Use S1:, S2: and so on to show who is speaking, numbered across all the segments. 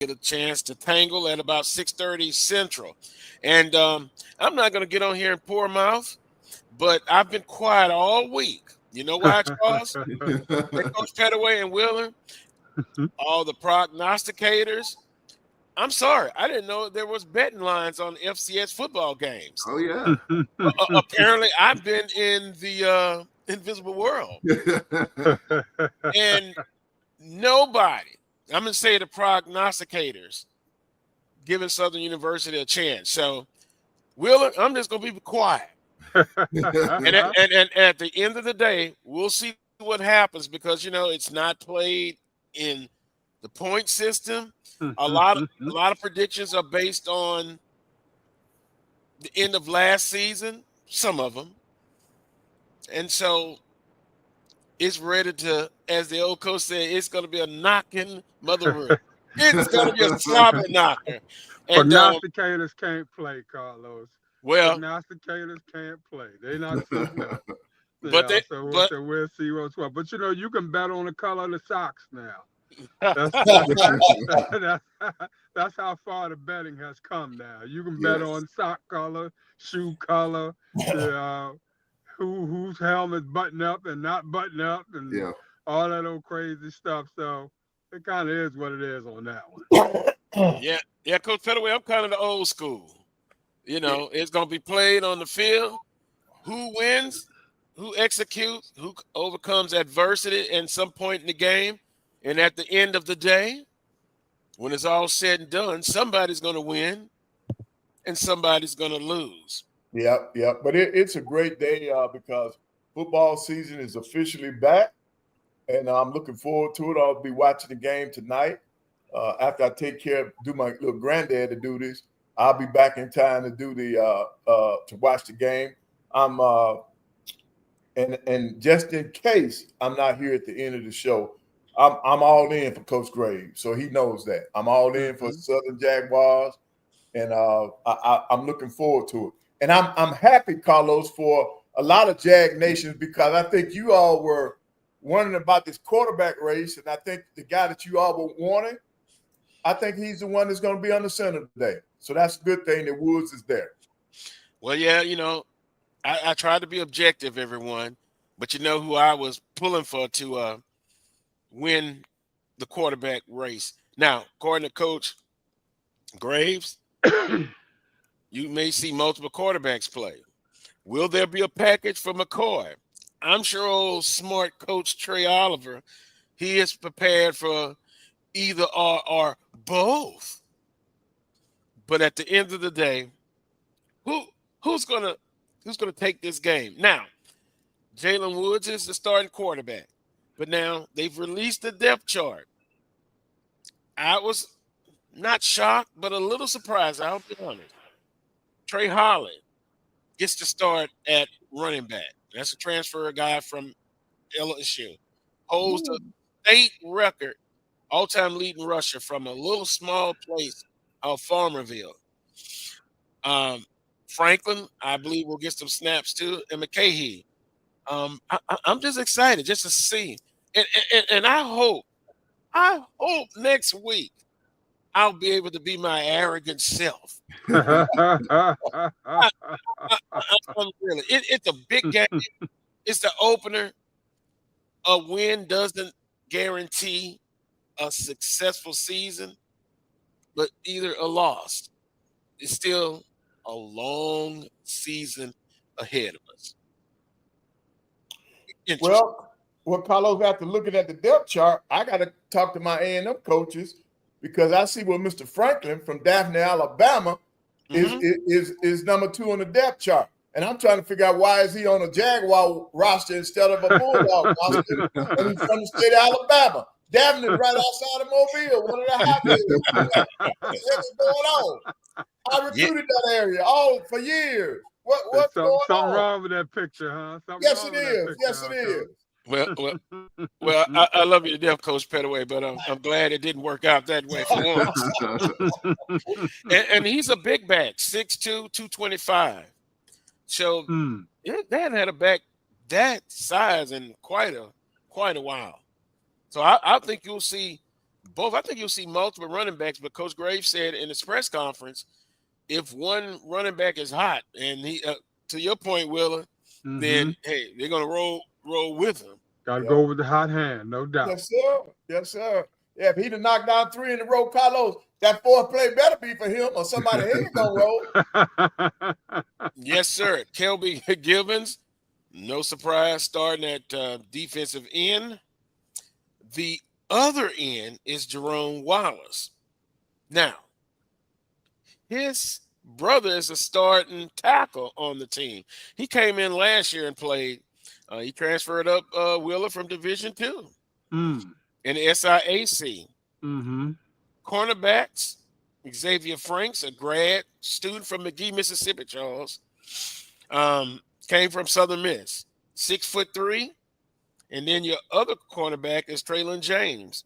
S1: get a chance to tangle at about 6:30 Central. And I'm not going to get on here and pour mouth, but I've been quiet all week. You know why, Charles? Hey, Coach Pettaway and Wheeler, all the prognosticators. I'm sorry, I didn't know there was betting lines on FCS football games.
S2: Oh yeah.
S1: Apparently, I've been in the invisible world, and nobody. I'm going to say the prognosticators giving Southern University a chance. So, Wheeler, I'm just going to be quiet. And at the end of the day, we'll see what happens because it's not played in the point system. A lot of predictions are based on the end of last season, some of them, and so it's ready to, as the old coach said, it's going to be a knocking mother room. It's going to be a slobber knocker. And
S3: Prognosticators can't play, Carlos.
S1: well,
S3: Prognosticators can't play. They're not suiting up.
S1: but
S3: So we'll see what's what. But you can bet on the color of the socks now. That's how far the betting has come now. You can bet on sock color, shoe color, whose helmet button up and not button up, and all that old crazy stuff. So it kind of is what it is on that one.
S1: Yeah, Coach Pettaway, I'm kind of the old school. It's going to be played on the field. Who wins, who executes, who overcomes adversity at some point in the game. And at the end of the day, when it's all said and done, somebody's going to win and somebody's going to lose.
S4: Yep. But it's a great day because football season is officially back, and I'm looking forward to it. I'll be watching the game tonight. After I do my little granddad to do this, I'll be back in time to do to watch the game. And just in case I'm not here at the end of the show, I'm all in for Coach Graves, so he knows that. I'm all in for Southern Jaguars, and I'm looking forward to it. And I'm happy, Carlos, for a lot of Jag Nations because I think you all were wondering about this quarterback race, and I think the guy that you all were wanting, I think he's the one that's going to be on the center today. So that's a good thing that Woods is there.
S1: Well, yeah, I tried to be objective, everyone, but you know who I was pulling for to win the quarterback race. Now, according to Coach Graves, you may see multiple quarterbacks play. Will there be a package for McCoy? I'm sure old smart Coach Trey Oliver, he is prepared for either or both. But at the end of the day, who's gonna take this game? Now, Jalen Woods is the starting quarterback. But now they've released the depth chart. I was not shocked, but a little surprised, I'll be honest. Trey Holland gets to start at running back. That's a transfer guy from LSU. Holds the state record, all-time leading rusher from a little small place of Farmerville. Franklin, I believe, will get some snaps too, and McCahey. I'm just excited just to see. And I hope next week I'll be able to be my arrogant self. It's a big game. It's the opener. A win doesn't guarantee a successful season, but either a loss. It's still a long season ahead of us.
S4: Well, Carlos, after looking at the depth chart, I got to talk to my A&M coaches because I see where Mr. Franklin from Daphne, Alabama, is number 2 on the depth chart. And I'm trying to figure out why is he on a Jaguar roster instead of a Bulldog roster, and he's from the state of Alabama. Daphne is right outside of Mobile, one of the hottest. What's going on? I recruited that area for years. What's going on?
S3: Something wrong with that picture, huh?
S4: Yes, it is. Yes, it is.
S1: Well, I love you to death, Coach Pettaway, but I'm glad it didn't work out that way for once. and he's a big back, 6'2", 225. So they haven't had a back that size in quite a while. So I think you'll see both. I think you'll see multiple running backs, but Coach Graves said in his press conference, if one running back is hot, and he, to your point, Willa, then hey, they're gonna roll with him.
S3: Got to go with the hot hand, no doubt.
S4: Yes, sir. Yes, sir. Yeah, if he'd have knocked down 3 in a row, Carlos, that fourth play better be for him or somebody head gonna roll.
S1: Yes, sir. Kelby Gibbons, no surprise, starting at defensive end. The other end is Jerome Wallace. Now, his brother is a starting tackle on the team. He came in last year and played. He transferred up Willa from Division II in the SIAC. Cornerbacks, Xavier Franks, a grad student from McGee, Mississippi, Charles, came from Southern Miss, 6'3". And then your other cornerback is Traylon James,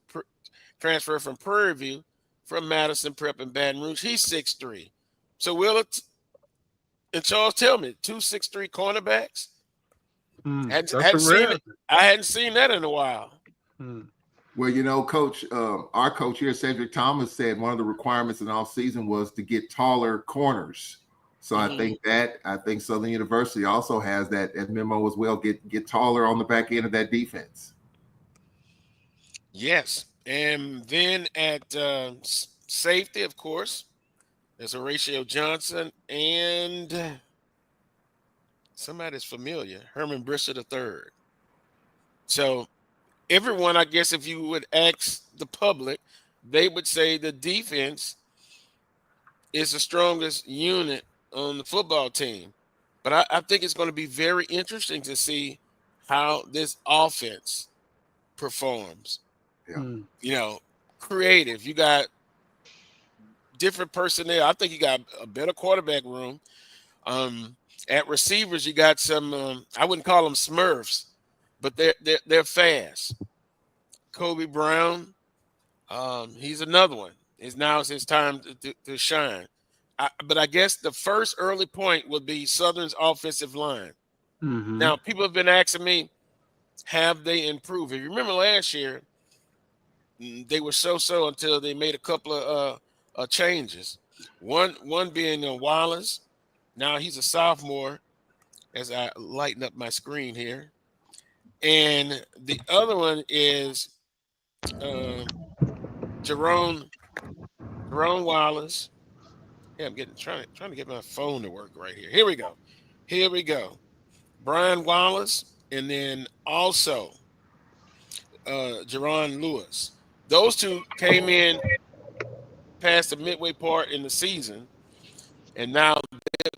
S1: transferred from Prairie View, from Madison Prep in Baton Rouge. He's 6'3". So Willa and Charles, tell me, 2 6'3" cornerbacks? I hadn't seen that in a while.
S2: Well, you know, Coach, our coach here, Cedric Thomas, said one of the requirements in all season was to get taller corners. So I think Southern University also has that memo as well. Get taller on the back end of that defense.
S1: Yes, and then at safety, of course, there's Horatio Johnson and somebody's familiar, Herman Bristol III. So everyone, I guess, if you would ask the public, they would say the defense is the strongest unit on the football team. But I think it's going to be very interesting to see how this offense performs.
S2: Yeah.
S1: You know, creative. You got different personnel. I think you got a better quarterback room. At receivers, you got some, I wouldn't call them Smurfs, but they're fast. Kobe Brown, he's another one. Now it's his time to shine. But I guess the first early point would be Southern's offensive line. Now, people have been asking me, have they improved? If you remember last year, they were so-so until they made a couple of changes. One being Wallace. Now he's a sophomore, as I lighten up my screen here. And the other one is Jerome Wallace. Yeah, I'm trying to get my phone to work right here. Here we go. Brian Wallace, and then also Jerron Lewis. Those two came in past the midway part in the season, and now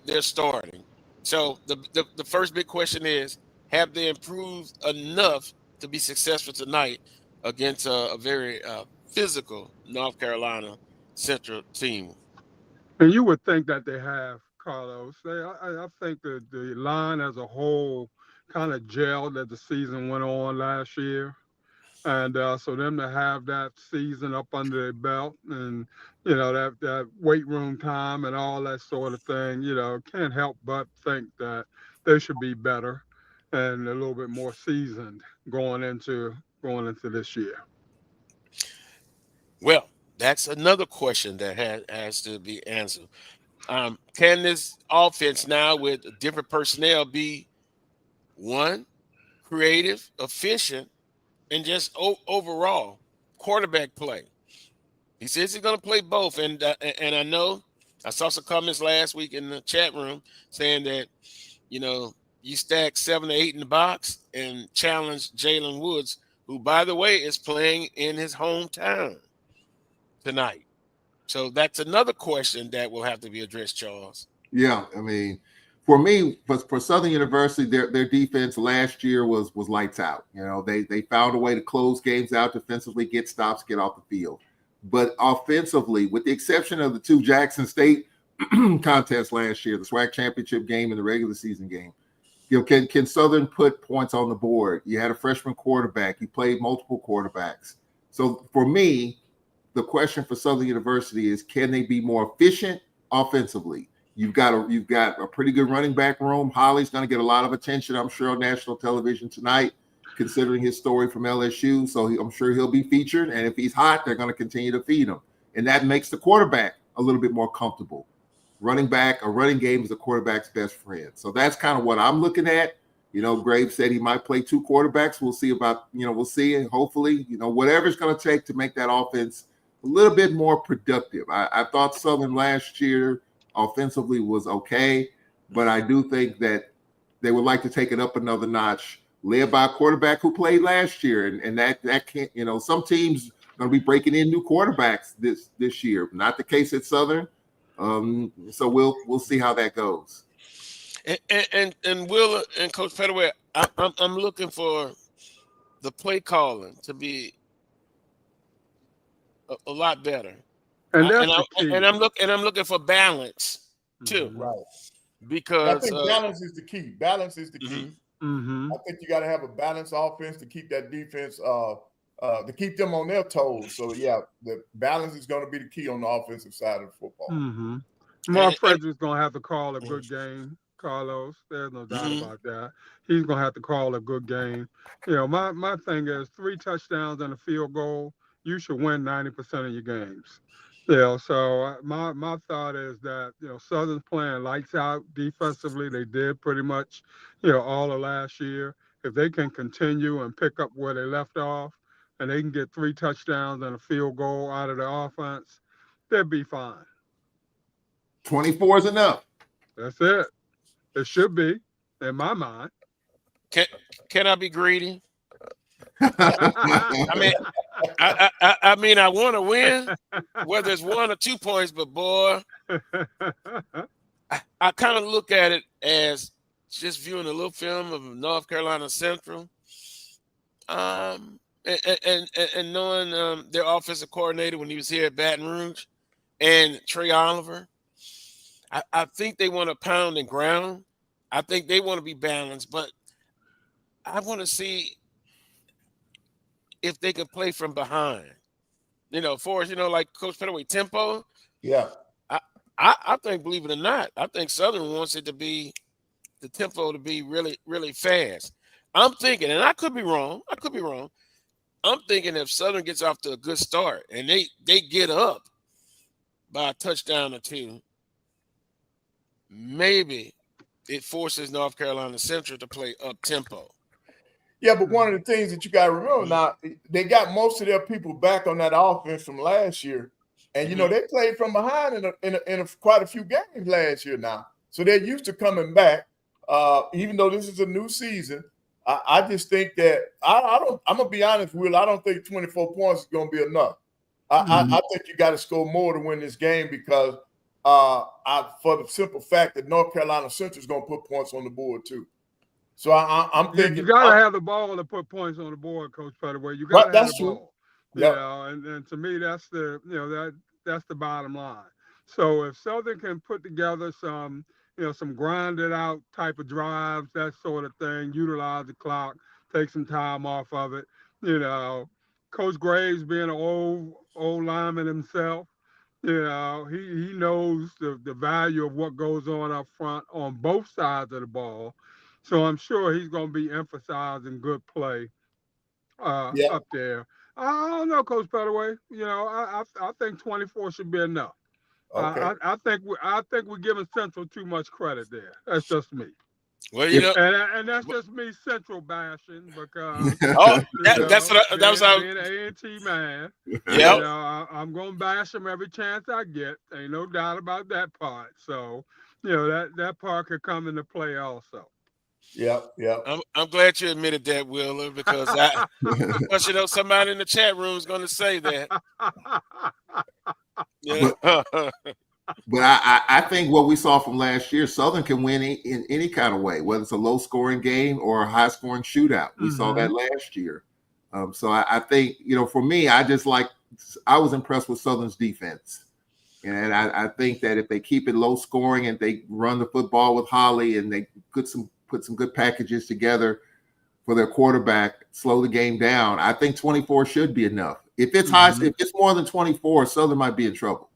S1: they're starting. So the first big question is, have they improved enough to be successful tonight against a very physical North Carolina Central team?
S3: And you would think that they have, Carlos. I think the line as a whole kind of gelled as the season went on last year. And so them to have that season up under their belt and, you know, that weight room time and all that sort of thing, you know, can't help but think that they should be better and a little bit more seasoned going into this year.
S1: Well, that's another question that has to be answered. Can this offense now with different personnel be, one, creative, efficient, and just overall quarterback play? He says he's going to play both. And I know I saw some comments last week in the chat room saying that, you know, you stack 7 or 8 in the box and challenge Jalen Woods, who, by the way, is playing in his hometown tonight. So that's another question that will have to be addressed, Charles.
S2: Yeah, I mean, for me, for Southern University, their defense last year was lights out. You know, they found a way to close games out defensively, get stops, get off the field. But offensively, with the exception of the 2 Jackson State contests last year, the SWAC championship game and the regular season game, you know, can Southern put points on the board? You had a freshman quarterback. You played multiple quarterbacks. So for me, the question for Southern University is, can they be more efficient offensively? You've got a pretty good running back room. Holly's going to get a lot of attention, I'm sure, on national television tonight. considering his story from LSU. So I'm sure he'll be featured. And if he's hot, they're going to continue to feed him. And that makes the quarterback a little bit more comfortable. Running back, a running game is the quarterback's best friend. So that's kind of what I'm looking at. Graves said he might play 2 quarterbacks. We'll see about, we'll see. And hopefully, whatever it's going to take to make that offense a little bit more productive. I thought Southern last year offensively was okay, but I do think that they would like to take it up another notch, led by a quarterback who played last year. And that can't, some teams are going to be breaking in new quarterbacks this year. Not the case at Southern. So we'll see how that goes.
S1: And Will and Coach Pettaway, I'm looking for the play calling to be a lot better.
S3: And that's the key.
S1: And I'm looking for balance too.
S4: Right.
S1: Because
S4: I think balance is the key. Balance is the key.
S3: Mm-hmm.
S4: I think you got to have a balanced offense to keep that defense, to keep them on their toes. So yeah, the balance is going to be the key on the offensive side of football.
S3: Mm-hmm. Mark Frederick's going to have to call a good game, Carlos. There's no doubt about that. He's going to have to call a good game. My thing is 3 touchdowns and a field goal, you should win 90% of your games. So my thought is that, Southern's playing lights out defensively. They did pretty much, all of last year. If they can continue and pick up where they left off and they can get 3 touchdowns and a field goal out of the offense, they'll be fine.
S2: 24 is enough.
S3: That's it. It should be, in my mind.
S1: Can I be greedy? I mean, I want to win, whether it's 1 or 2 points, but boy, I kind of look at it as just viewing a little film of North Carolina Central, and knowing their offensive coordinator when he was here at Baton Rouge, and Trey Oliver. I think they want to pound and ground. I think they want to be balanced, but I want to see if they can play from behind. For us, like Coach Pettaway, tempo.
S4: Yeah.
S1: I think, believe it or not, I think Southern wants it to be the tempo to be really, really fast. I'm thinking, and I could be wrong. I'm thinking if Southern gets off to a good start and they get up by a touchdown or 2, maybe it forces North Carolina Central to play up tempo.
S4: Yeah, but one of the things that you got to remember now, they got most of their people back on that offense from last year, and they played from behind in quite a few games last year now, so they're used to coming back. Even though this is a new season, I just think that I'm gonna be honest, Will. I don't think 24 points is gonna be enough. I think you got to score more to win this game because for the simple fact that North Carolina Central is gonna put points on the board too. So I'm thinking
S3: you got to have the ball to put points on the board, Coach Pettaway. You got to have the ball.
S4: Yeah,
S3: and to me, that's the that's the bottom line. So if Southern can put together some some grinded out type of drives, that sort of thing, utilize the clock, take some time off of it. Coach Graves being an old lineman himself, he knows the value of what goes on up front on both sides of the ball. So I'm sure he's going to be emphasizing good play up there. I don't know, Coach Pettaway. I think 24 should be enough.
S4: Okay.
S3: I think we're giving Central too much credit there. That's just me.
S1: Well,
S3: and that's just me Central bashing because
S1: that's what that was
S3: being an A&T man.
S1: Yeah,
S3: I'm gonna bash them every chance I get. Ain't no doubt about that part. So that part could come into play also.
S4: Yeah.
S1: I'm glad you admitted that, Willa, because somebody in the chat room is going to say that. Yeah.
S2: But I think what we saw from last year, Southern can win in any kind of way, whether it's a low-scoring game or a high-scoring shootout. We saw that last year. So I think, for me, I was impressed with Southern's defense. And I think that if they keep it low-scoring and they run the football with Holly and they put some good packages together for their quarterback, slow the game down, I think 24 should be enough. If it's if it's more than 24, Southern might be in trouble.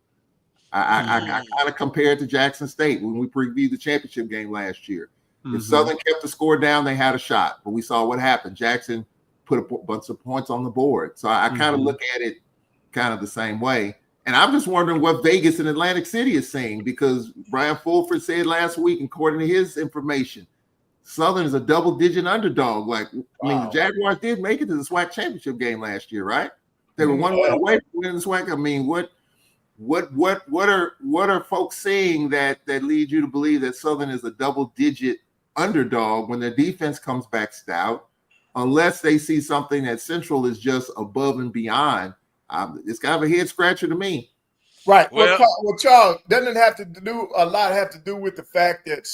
S2: I kind of compared to Jackson State when we previewed the championship game last year. If Southern kept the score down, they had a shot. But we saw what happened. Jackson put a bunch of points on the board. So I kind of look at it kind of the same way. And I'm just wondering what Vegas and Atlantic City is saying, because Brian Fulford said last week, according to his information, Southern is a double-digit underdog. Like, I mean, the Jaguars did make it to the SWAC championship game last year, right? They were one win away from winning the SWAC. I mean, what are folks saying that lead you to believe that Southern is a double-digit underdog when their defense comes back stout, unless they see something that Central is just above and beyond? It's kind of a head scratcher to me.
S4: Right. Well, Charles, doesn't have to do with the fact that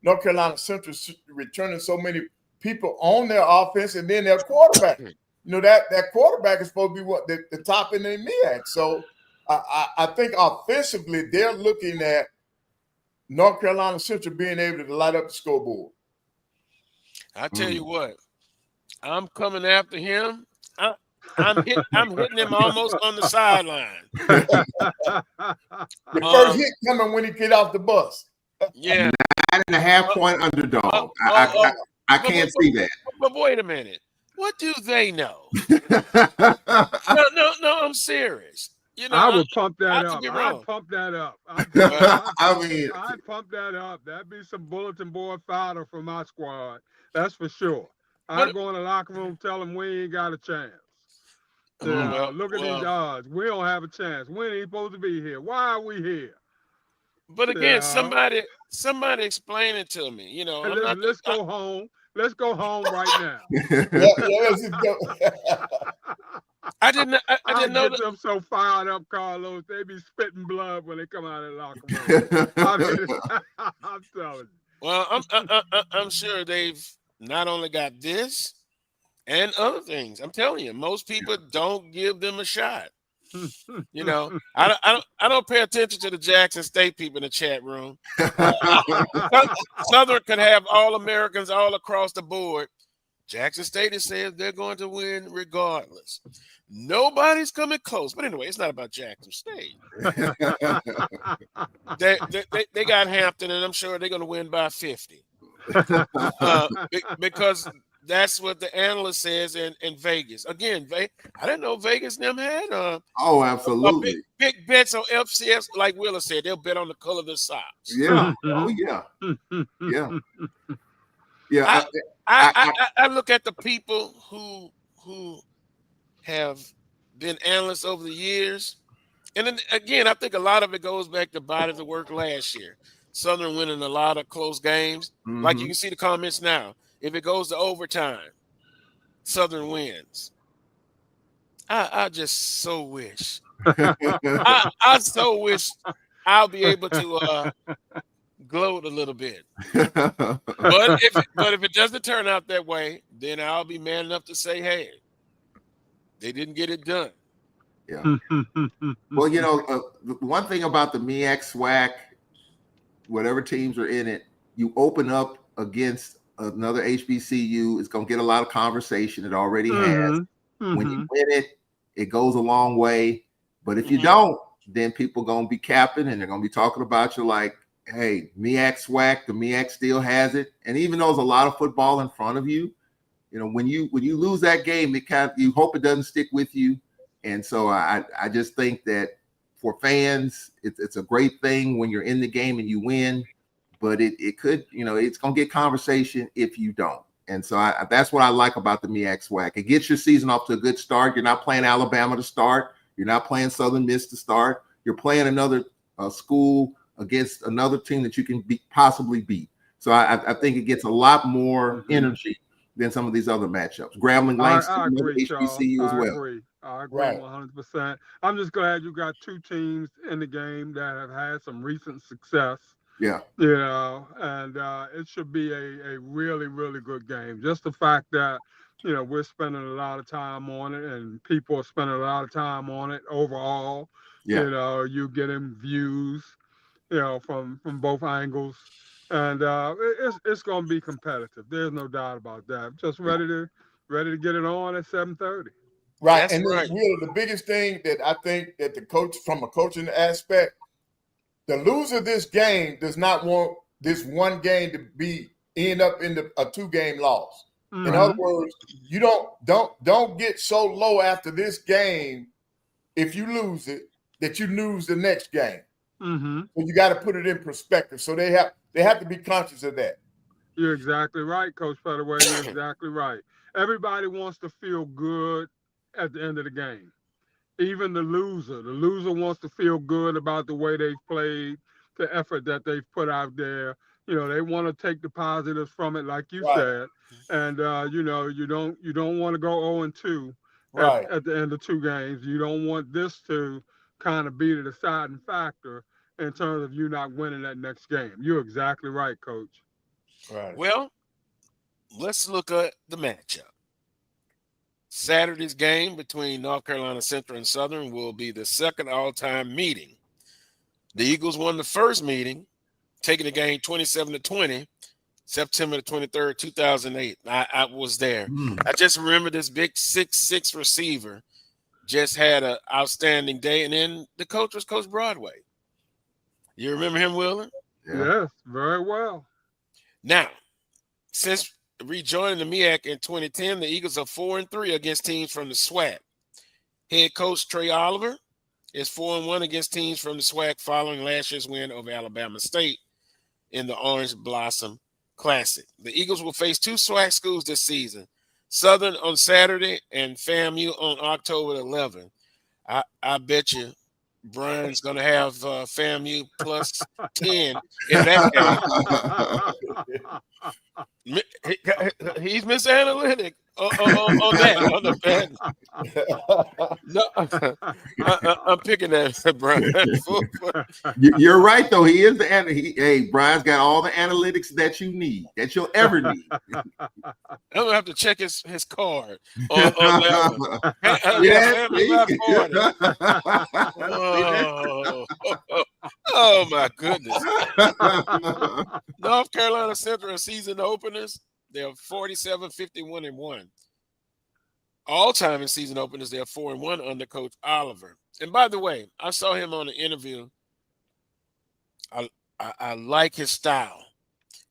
S4: North Carolina Central returning so many people on their offense, and then their quarterback. You know, that quarterback is supposed to be the top in the MEAC. So I think offensively they're looking at North Carolina Central being able to light up the scoreboard.
S1: I tell you what, I'm coming after him. I'm hitting him almost on the sideline.
S4: The first hit coming when he get off the bus.
S1: Yeah.
S2: 9.5-point underdog. I can't see that.
S1: But wait a minute. What do they know? No, I'm serious. You know,
S3: I would pump that up. I'd pump that up. That'd be some bulletin board fodder for my squad. That's for sure. I'd go in the locker room, tell them we ain't got a chance. Look at these odds. We don't have a chance. We ain't supposed to be here. Why are we here?
S1: But again, somebody explain it to me. You know,
S3: let's go home. Let's go home right now.
S4: Let's go.
S1: I didn't know
S3: that. I'm so fired up, Carlos. They be spitting blood when they come out of the locker room. I'm telling you.
S1: Well, I'm sure they've not only got this and other things. I'm telling you, most people don't give them a shot. You know, I don't pay attention to the Jackson State people in the chat room. Southern could have all Americans all across the board. Jackson State has said they're going to win regardless. Nobody's coming close. But anyway, it's not about Jackson State. They got Hampton, and I'm sure they're going to win by 50. Because that's what the analyst says in Vegas. Again, I didn't know Vegas and them had
S2: absolutely
S1: big bets on FCS. Like Willa said, they'll bet on the color of their socks.
S2: Yeah. Yeah.
S1: I look at the people who have been analysts over the years, and then again, I think a lot of it goes back to bodies of work last year. Southern winning a lot of close games. Like you can see the comments now. If it goes to overtime, Southern wins. I just so wish. I so wish I'll be able to gloat a little bit. But if it doesn't turn out that way, then I'll be man enough to say, hey, they didn't get it done.
S2: Yeah. Well, you know, the one thing about the MEAC-SWAC, whatever teams are in it, you open up against another HBCU, it's going to get a lot of conversation. It already has. When you win it, it goes a long way. But if you don't, then people going to be capping and they're going to be talking about you like, hey, MEAC-SWAC, the MEAC still has it. And even though there's a lot of football in front of you, you know, when you lose that game, you hope it doesn't stick with you. And so I just think that for fans, it's a great thing when you're in the game and you win. But it could, you know, it's going to get conversation if you don't. And so that's what I like about the MEAC-SWAC. It gets your season off to a good start. You're not playing Alabama to start. You're not playing Southern Miss to start. You're playing another school against another team that you can possibly beat. So I think it gets a lot more energy than some of these other matchups. Grambling Langston,
S3: I agree,
S2: HBCU as well.
S3: I agree 100%. I'm just glad you got two teams in the game that have had some recent success.
S2: Yeah.
S3: You know, and it should be a really, really good game. Just the fact that, you know, we're spending a lot of time on it and people are spending a lot of time on it overall. Yeah. You know, you getting views, you know, from both angles. And it's going to be competitive. There's no doubt about that. Just ready to get it on at 7:30.
S4: Right. That's and right. Really, the biggest thing that I think that the coach, from a coaching aspect, the loser of this game does not want this one game to end up in a 2-game loss.
S3: Mm-hmm.
S4: In other words, you don't get so low after this game if you lose it that you lose the next game.
S3: Mm-hmm.
S4: So you got to put it in perspective. So they have to be conscious of that.
S3: You're exactly right, Coach Pettaway. You're exactly right. Everybody wants to feel good at the end of the game. Even the loser. The loser wants to feel good about the way they've played, the effort that they've put out there. You know, they want to take the positives from it, like you said. And you know, you don't want to go 0-2 at the end of 2 games. You don't want this to kind of be the deciding factor in terms of you not winning that next game. You're exactly right, Coach.
S4: Right.
S1: Well, let's look at the matchup. Saturday's game between North Carolina Central and Southern will be the second all-time meeting. The Eagles won the first meeting, taking the game 27-20, September 23rd, 2008. I was there. I just remember this big 6'6" receiver just had an outstanding day, and then the coach was Coach Broadway. You remember him, Wheeler?
S3: Yeah. Yes, very well.
S1: Now, since rejoining the MEAC in 2010, the Eagles are 4-3 against teams from the SWAC. Head coach Trey Oliver is 4-1 against teams from the SWAC following last year's win over Alabama State in the Orange Blossom Classic. The Eagles will face 2 SWAC schools this season, Southern on Saturday and FAMU on October 11th. I bet you Brian's going to have FAMU plus 10 in that game. He's misanalytic on that. On the bad. No, I'm picking that, Brian.
S2: You're right, though. He is hey, Brian's got all the analytics that you need, that you'll ever need.
S1: I'm gonna have to check his card on that one. Oh my goodness. North Carolina Central season openers, they're 47-51-1. All time in season openers, they're 4-1 under Coach Oliver. And by the way, I saw him on the interview. I like his style.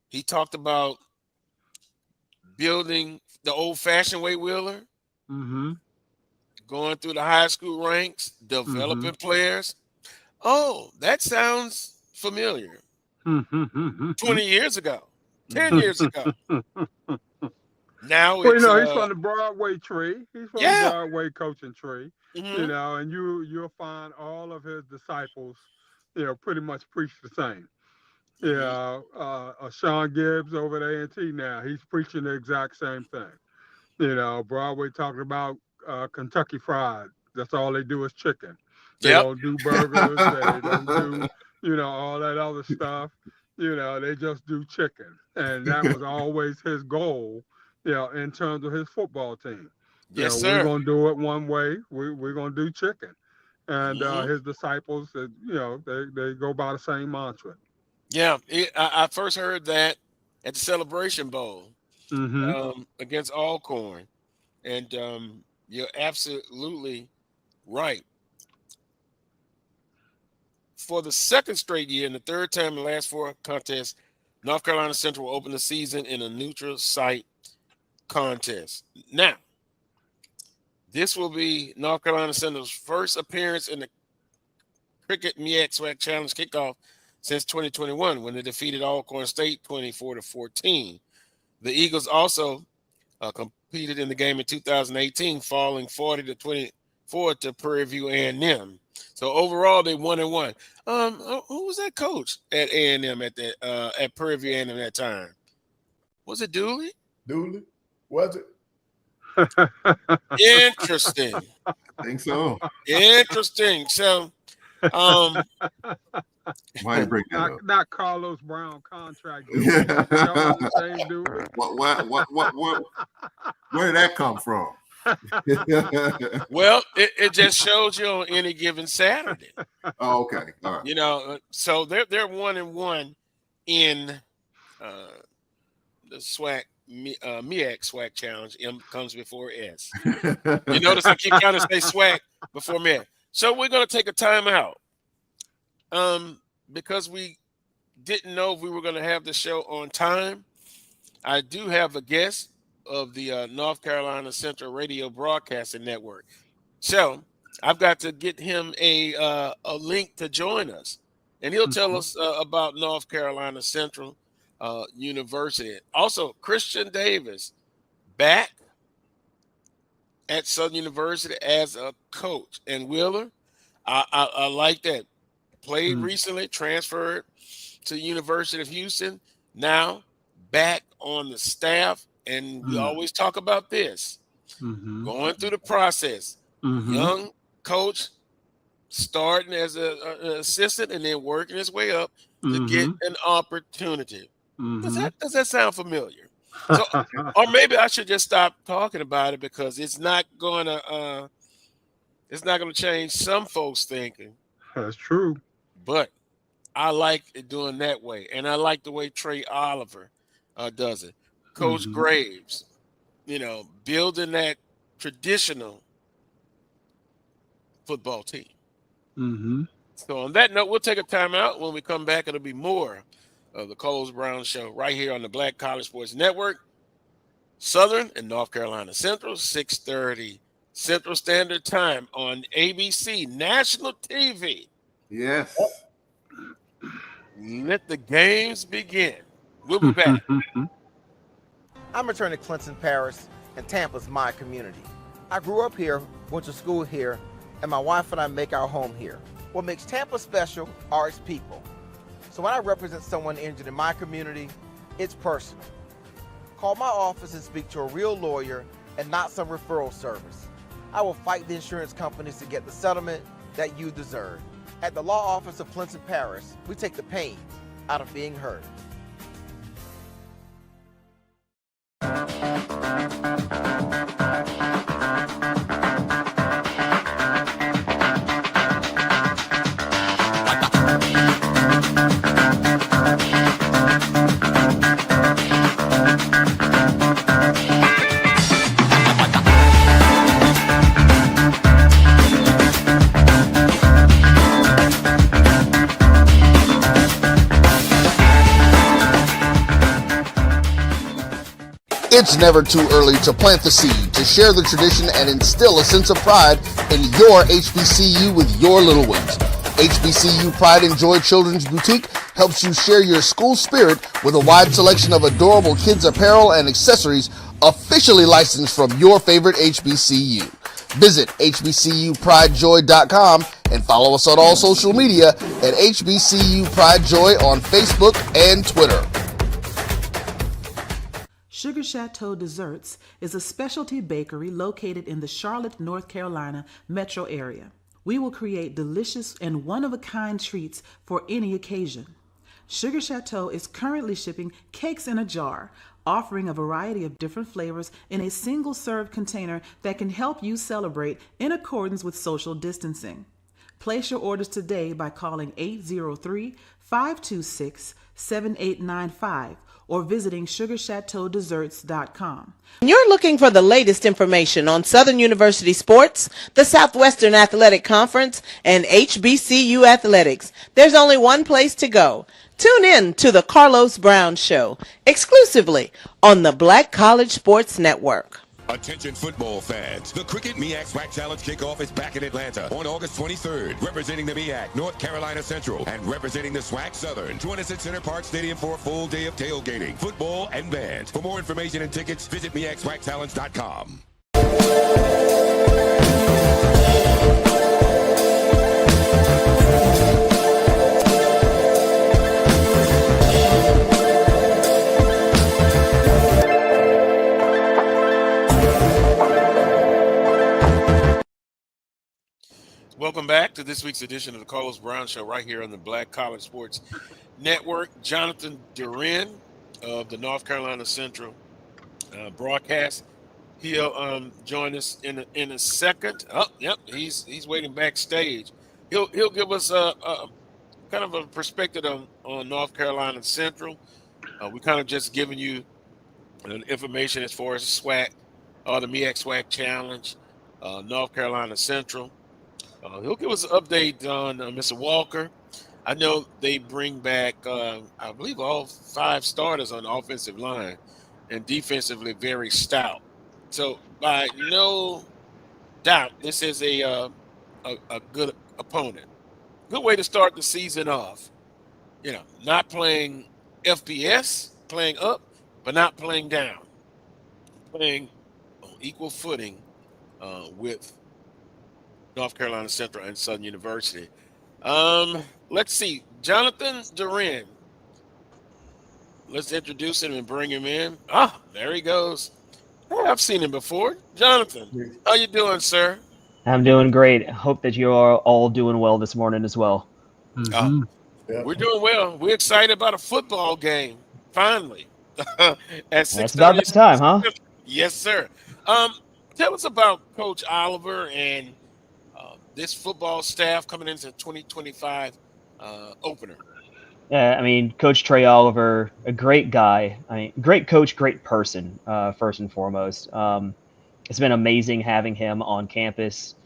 S1: He talked about building the old-fashioned way, Wheeler.
S3: Mm-hmm.
S1: Going through the high school ranks, developing players. Oh, that sounds familiar. 20 years ago, 10 years ago. Now
S3: well,
S1: it's,
S3: he's from the Broadway tree. He's from the Broadway coaching tree.
S1: Mm-hmm.
S3: And you'll find all of his disciples, pretty much preach the same. Sean Gibbs over at A&T now, he's preaching the exact same thing. Broadway talking about Kentucky Fried. That's all they do is chicken. They don't do burgers. They don't do, all that other stuff. They just do chicken. And that was always his goal, in terms of his football team.
S1: Yes, sir.
S3: We're going to do it one way. We're going to do chicken. And his disciples, they go by the same mantra.
S1: Yeah, I first heard that at the Celebration Bowl against Alcorn. And you're absolutely right. For the second straight year and the third time in the last 4 contests, North Carolina Central will open the season in a neutral site contest. Now, this will be North Carolina Central's first appearance in the Cricket MEAC-SWAC Challenge kickoff since 2021 when they defeated Alcorn State 24-14. The Eagles also competed in the game in 2018, falling 40-24 to Prairie View A&M. So overall, they 1-1. Who was that coach at A&M at Prairie View A&M at that time? Was it Dooley?
S4: Dooley? Was it?
S1: Interesting.
S2: I think so.
S1: Interesting. So,
S2: why you bring that up?
S3: Not Carlos Brown contract.
S2: What? Where did that come from?
S1: Well, it just shows you on any given Saturday.
S2: Oh, okay. All right.
S1: So they're 1-1 in the SWAC MEAC-SWAC challenge. M comes before S. You notice I keep trying to say SWAC before MEAC. So we're going to take a timeout because we didn't know if we were going to have the show on time, I do have a guest of the North Carolina Central Radio Broadcasting Network. So I've got to get him a link to join us, and he'll tell us about North Carolina Central University. Also, Kriston Davis back at Southern University as a coach. And Wheeler, I like that. Played recently, transferred to the University of Houston, now back on the staff. And we always talk about this, going through the process. Young coach starting as an assistant and then working his way up to get an opportunity. Does that sound familiar? So, or maybe I should just stop talking about it because it's not going to change some folks' thinking.
S3: That's true.
S1: But I like it doing that way, and I like the way Trey Oliver does it. Coach Graves, building that traditional football team. So on that note, we'll take a timeout. When we come back, it'll be more of the Carlos Brown Show right here on the Black College Sports Network. Southern and North Carolina Central, 6:30 Central Standard Time on ABC National TV.
S2: Yes.
S1: Let the games begin. We'll be back.
S5: I'm returning to Clinton Parish, and Tampa's my community. I grew up here, went to school here, and my wife and I make our home here. What makes Tampa special are its people. So when I represent someone injured in my community, it's personal. Call my office and speak to a real lawyer and not some referral service. I will fight the insurance companies to get the settlement that you deserve. At the law office of Clinton Parish, we take the pain out of being heard.
S6: It's never too early to plant the seed, to share the tradition, and instill a sense of pride in your HBCU with your little ones. HBCU Pride and Joy Children's Boutique helps you share your school spirit with a wide selection of adorable kids' apparel and accessories officially licensed from your favorite HBCU. Visit hbcupridejoy.com and follow us on all social media at HBCU Pride Joy on Facebook and Twitter.
S7: Sugar Chateau Desserts is a specialty bakery located in the Charlotte, North Carolina metro area. We will create delicious and one-of-a-kind treats for any occasion. Sugar Chateau is currently shipping cakes in a jar, offering a variety of different flavors in a single-serve container that can help you celebrate in accordance with social distancing. Place your orders today by calling 803-526-7895 or visiting sugarchateaudesserts.com.
S8: You're looking for the latest information on Southern University sports, the Southwestern Athletic Conference, and HBCU athletics. There's only one place to go. Tune in to the Carlos Brown Show, exclusively on the Black College Sports Network.
S9: Attention football fans. The Cricket MEAC-SWAC Challenge kickoff is back in Atlanta on August 23rd. Representing the MEAC, North Carolina Central, and representing the SWAC Southern. Join us at Center Park Stadium for a full day of tailgating, football, and band. For more information and tickets, visit MEAC-SWACchallenge.com.
S1: Welcome back to this week's edition of the Carlos Brown Show right here on the Black College Sports Network. Jonathan Duren of the North Carolina Central broadcast. He'll join us in a second. Oh, yep, he's waiting backstage. He'll give us a kind of a perspective on North Carolina Central. We kind of just giving you information as far as the SWAC or the MEAC-SWAC Challenge, North Carolina Central. He'll give us an update on Mr. Walker. I know they bring back, I believe, all 5 starters on the offensive line, and defensively very stout. So by no doubt, this is a good opponent. Good way to start the season off. Not playing FBS, playing up, but not playing down, playing on equal footing with North Carolina Central and Southern University. Let's see, Jonathan Duren. Let's introduce him and bring him in. Ah, there he goes. Hey, I've seen him before. Jonathan, how you doing, sir?
S10: I'm doing great. Hope that you are all doing well this morning as well.
S3: Mm-hmm.
S1: We're doing well. We're excited about a football game, finally. At 6:30.
S10: That's about that time, huh?
S1: Yes, sir. Tell us about Coach Oliver and this football staff coming into 2025 opener.
S10: Yeah, I mean, Coach Trey Oliver, a great guy. I mean, great coach, great person, first and foremost. It's been amazing having him on campus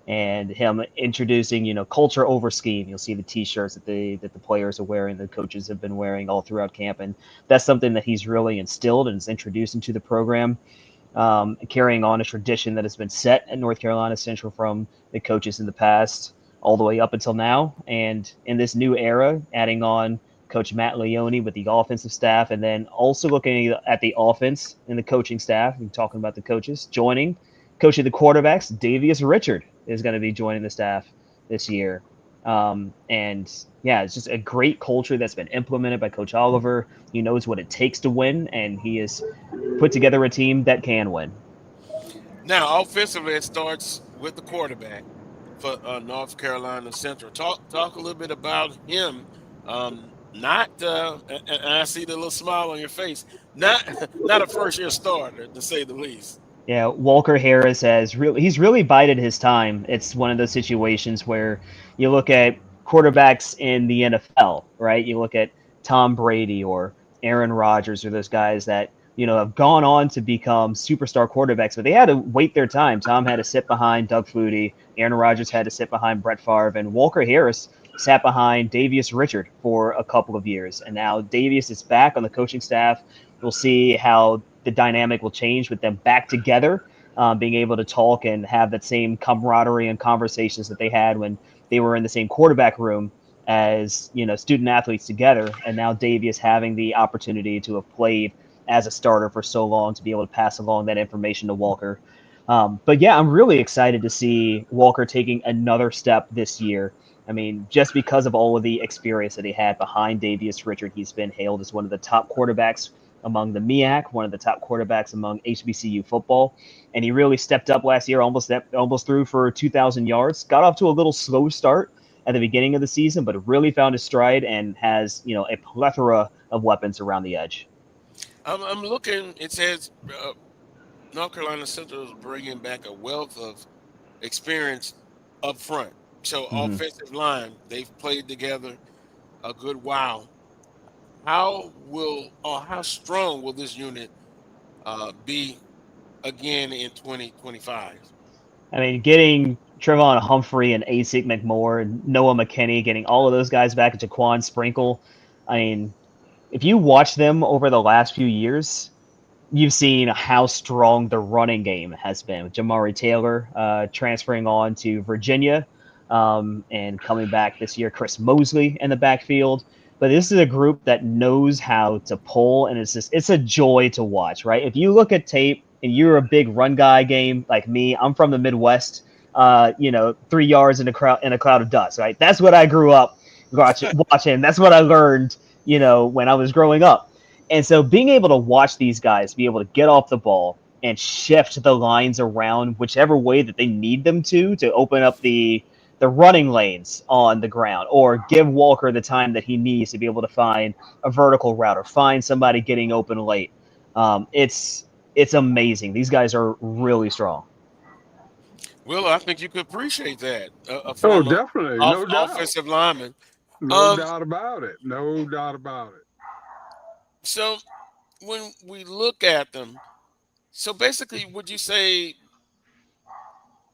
S10: and him introducing, culture over scheme. You'll see the T-shirts that the players are wearing, the coaches have been wearing all throughout camp, and that's something that he's really instilled and is introduced into the program, carrying on a tradition that has been set at North Carolina Central from the coaches in the past all the way up until now. And in this new era, adding on Coach Matt Leone with the offensive staff, and then also looking at the offense and the coaching staff, and talking about the coaches, coaching the quarterbacks, Davius Richard is going to be joining the staff this year. And yeah, it's just a great culture that's been implemented by Coach Oliver. He knows what it takes to win, and he has put together a team that can win.
S1: Now, offensively, it starts with the quarterback for North Carolina Central. Talk a little bit about him. And I see the little smile on your face. Not a first-year starter, to say the least.
S10: Yeah, Walker Harris he's really bided his time. It's one of those situations where you look at quarterbacks in the NFL, right? You look at Tom Brady or Aaron Rodgers or those guys that, have gone on to become superstar quarterbacks, but they had to wait their time. Tom had to sit behind Doug Flutie. Aaron Rodgers had to sit behind Brett Favre, and Walker Harris sat behind Davius Richard for a couple of years. And now Davius is back on the coaching staff. We'll see how the dynamic will change with them back together, being able to talk and have that same camaraderie and conversations that they had when they were in the same quarterback room as, student athletes together. And now Davius having the opportunity to have played as a starter for so long, to be able to pass along that information to Walker. But yeah, I'm really excited to see Walker taking another step this year. I mean, just because of all of the experience that he had behind Davius Richard, he's been hailed as one of the top quarterbacks among the MEAC, one of the top quarterbacks among HBCU football. And he really stepped up last year, almost threw for 2,000 yards. Got off to a little slow start at the beginning of the season, but really found his stride and has, a plethora of weapons around the edge.
S1: I'm looking, it says North Carolina Central is bringing back a wealth of experience up front. So offensive line, they've played together a good while. How strong will this unit be again in 2025?
S10: I mean, getting Trevon Humphrey and Asik McMore and Noah McKinney, getting all of those guys back at Jaquan Sprinkle. I mean, if you watch them over the last few years, you've seen how strong the running game has been, with Jamari Taylor transferring on to Virginia and coming back this year, Chris Mosley in the backfield. But this is a group that knows how to pull, and it's a joy to watch, right? If you look at tape and you're a big run guy game like me, I'm from the Midwest, 3 yards in a cloud of dust, right? That's what I grew up watching. That's what I learned, when I was growing up. And so being able to watch these guys be able to get off the ball and shift the lines around whichever way that they need them to open up the running lanes on the ground, or give Walker the time that he needs to be able to find a vertical route or find somebody getting open late. It's amazing. These guys are really strong.
S1: Well, I think you could appreciate that.
S3: Oh, definitely. No doubt.
S1: Offensive lineman.
S3: No doubt about it. No doubt about it.
S1: So when we look at them, so basically, would you say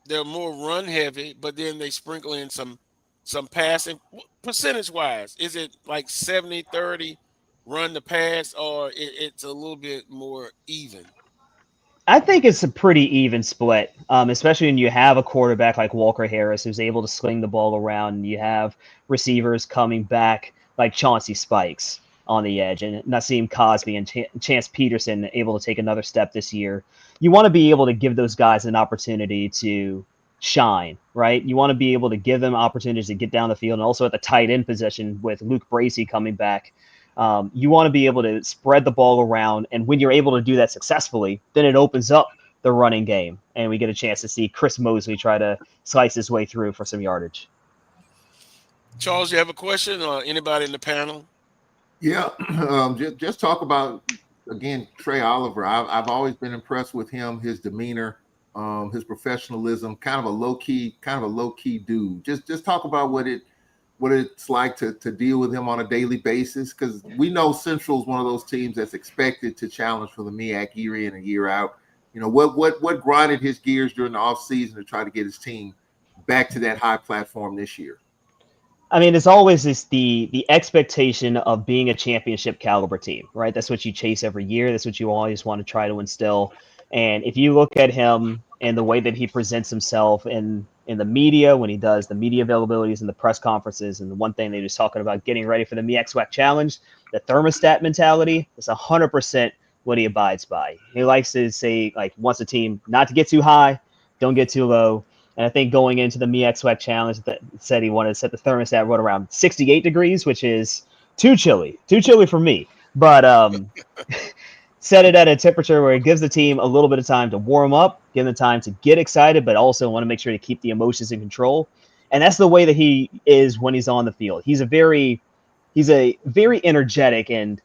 S1: they're more run heavy, but then they sprinkle in some passing? percentage-wise, is it like 70-30 run the pass, or it's a little bit more even?
S10: I think it's a pretty even split, especially when you have a quarterback like Walker Harris who's able to sling the ball around, and you have receivers coming back like Chauncey Spikes on the edge, and Nassim Cosby and Chance Peterson able to take another step this year. You want to be able to give those guys an opportunity to shine, right? You want to be able to give them opportunities to get down the field, and also at the tight end position with Luke Bracey coming back. You want to be able to spread the ball around, and when you're able to do that successfully, then it opens up the running game, and we get a chance to see Chris Mosley try to slice his way through for some yardage.
S1: Charles, you have a question, or anybody in the panel?
S2: Yeah, just talk about, again, Trey Oliver. I've always been impressed with him, his demeanor, his professionalism, kind of a low key dude. Just talk about what it's like to deal with him on a daily basis, because we know Central is one of those teams that's expected to challenge for the MEAC year in and year out. You know, what grinded his gears during the offseason to try to get his team back to that high platform this year?
S10: I mean, it's always the expectation of being a championship caliber team, right? That's what you chase every year. That's what you always want to try to instill. And if you look at him and the way that he presents himself in the media, when he does the media availabilities and the press conferences, and the one thing they was talking about getting ready for the MEAC-SWAC challenge, the thermostat mentality is 100% what he abides by. He likes to say, like, wants a team not to get too high, don't get too low. And I think going into the MEAC-SWAC challenge, that said he wanted to set the thermostat right around 68 degrees, which is too chilly for me. But set it at a temperature where it gives the team a little bit of time to warm up, give them time to get excited, but also want to make sure to keep the emotions in control. And that's the way that he is when he's on the field. He's a very energetic and,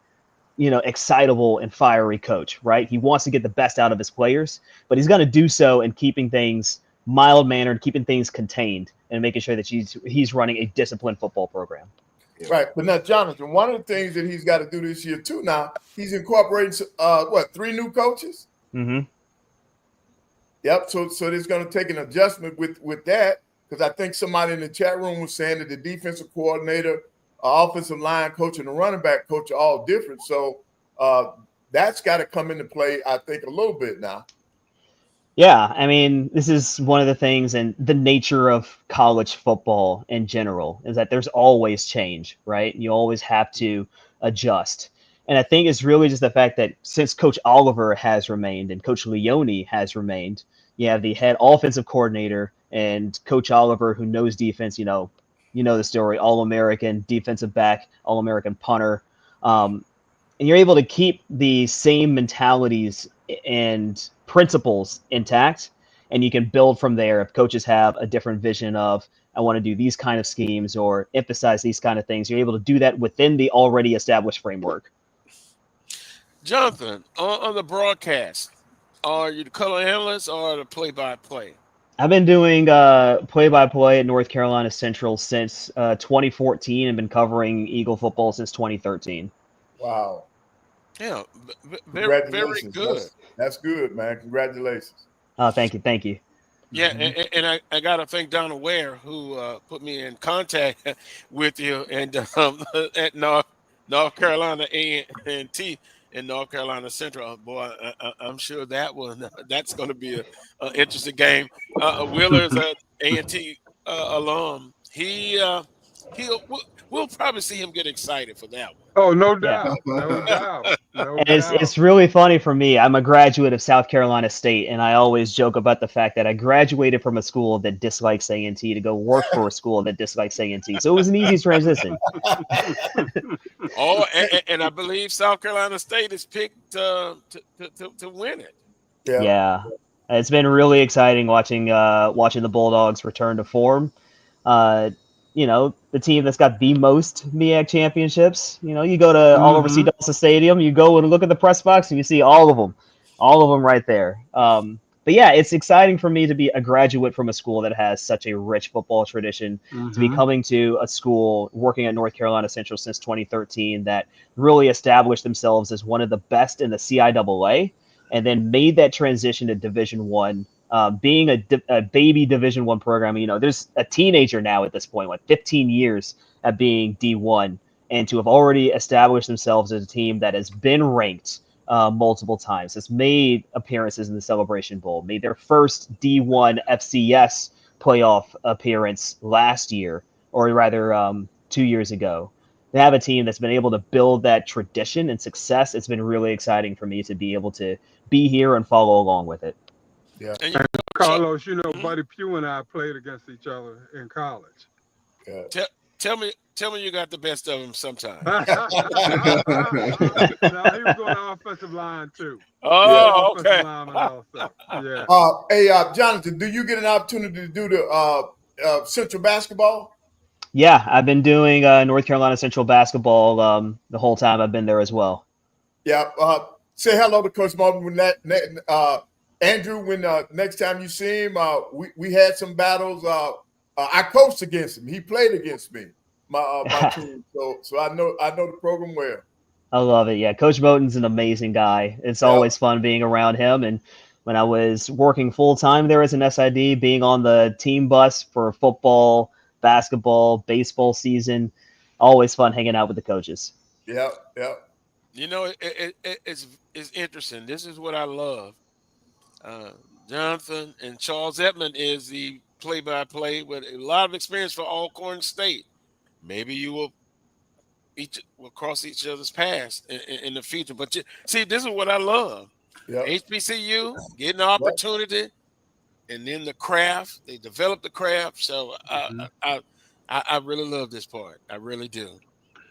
S10: you know, excitable and fiery coach, right? He wants to get the best out of his players, but he's going to do so in keeping things mild-mannered, keeping things contained, and making sure that he's running a disciplined football program.
S4: Right. But now, Jonathan, one of the things that he's got to do this year, too, now, he's incorporating, 3 new coaches?
S10: Mm-hmm.
S4: Yep. So there's going to take an adjustment with that, because I think somebody in the chat room was saying that the defensive coordinator, offensive line coach, and the running back coach are all different. So that's got to come into play, I think, a little bit now.
S10: Yeah, I mean, this is one of the things, and the nature of college football in general is that there's always change, right? You always have to adjust. And I think it's really just the fact that since Coach Oliver has remained and Coach Leone has remained, you have the head offensive coordinator and Coach Oliver, who knows defense, you know the story, All-American defensive back, All-American punter. And you're able to keep the same mentalities and principles intact, and you can build from there. If coaches have a different vision of, I want to do these kind of schemes or emphasize these kind of things, you're able to do that within the already established framework.
S1: Jonathan, on the broadcast, are you the color analyst or the play-by-play?
S10: I've been doing play-by-play at North Carolina Central since 2014 and been covering Eagle football since 2013.
S4: Wow.
S1: Yeah, very good.
S4: That's good, man. Congratulations.
S10: Oh, thank you.
S1: Yeah, and I got to thank Donna Ware, who put me in contact with you, and at North Carolina A&T and North Carolina Central. Boy, I'm sure that's going to be an interesting game. Wheeler's an A&T alum. We'll probably see him get excited for that one.
S3: Oh, no doubt. No doubt.
S10: It's really funny for me. I'm a graduate of South Carolina State, and I always joke about the fact that I graduated from a school that dislikes A&T to go work for a school that dislikes A&T. So it was an easy transition.
S1: Oh, and I believe South Carolina State is picked to win it.
S10: Yeah. It's been really exciting watching the Bulldogs return to form. The team that's got the most MEAC championships. You go to Oliver C. Dawson Stadium, you go and look at the press box, and you see all of them right there. But yeah, it's exciting for me to be a graduate from a school that has such a rich football tradition, to be coming to a school working at North Carolina Central since 2013 that really established themselves as one of the best in the CIAA, and then made that transition to Division I Being a baby Division I program, there's a teenager now at this point, 15 years at being D1, and to have already established themselves as a team that has been ranked multiple times, has made appearances in the Celebration Bowl, made their first D1 FCS playoff appearance last year, or rather 2 years ago. They have a team that's been able to build that tradition and success. It's been really exciting for me to be able to be here and follow along with it.
S4: Yeah.
S1: And
S3: Carlos, Buddy Pugh and I played against each other in college.
S1: tell me you got the best of him sometime.
S3: No, he was on the offensive line too.
S1: Oh, okay.
S3: Also. Yeah.
S4: Hey, Jonathan, do you get an opportunity to do the Central basketball?
S10: Yeah, I've been doing North Carolina Central basketball the whole time I've been there as well.
S4: Yeah. Say hello to Coach Martin when Andrew, when next time you see him, we had some battles. I coached against him. He played against me, my team. So I know the program well.
S10: I love it. Yeah, Coach Moten's an amazing guy. It's always fun being around him. And when I was working full time there as an SID, being on the team bus for football, basketball, baseball season, always fun hanging out with the coaches.
S4: Yeah.
S1: It's interesting. This is what I love. Jonathan and Charles Edmond is the play-by-play with a lot of experience for Alcorn State. Maybe you will cross each other's paths in the future. But see, this is what I love. Yep. HBCU getting the opportunity, and then the craft. They develop the craft. So I really love this part. I really do.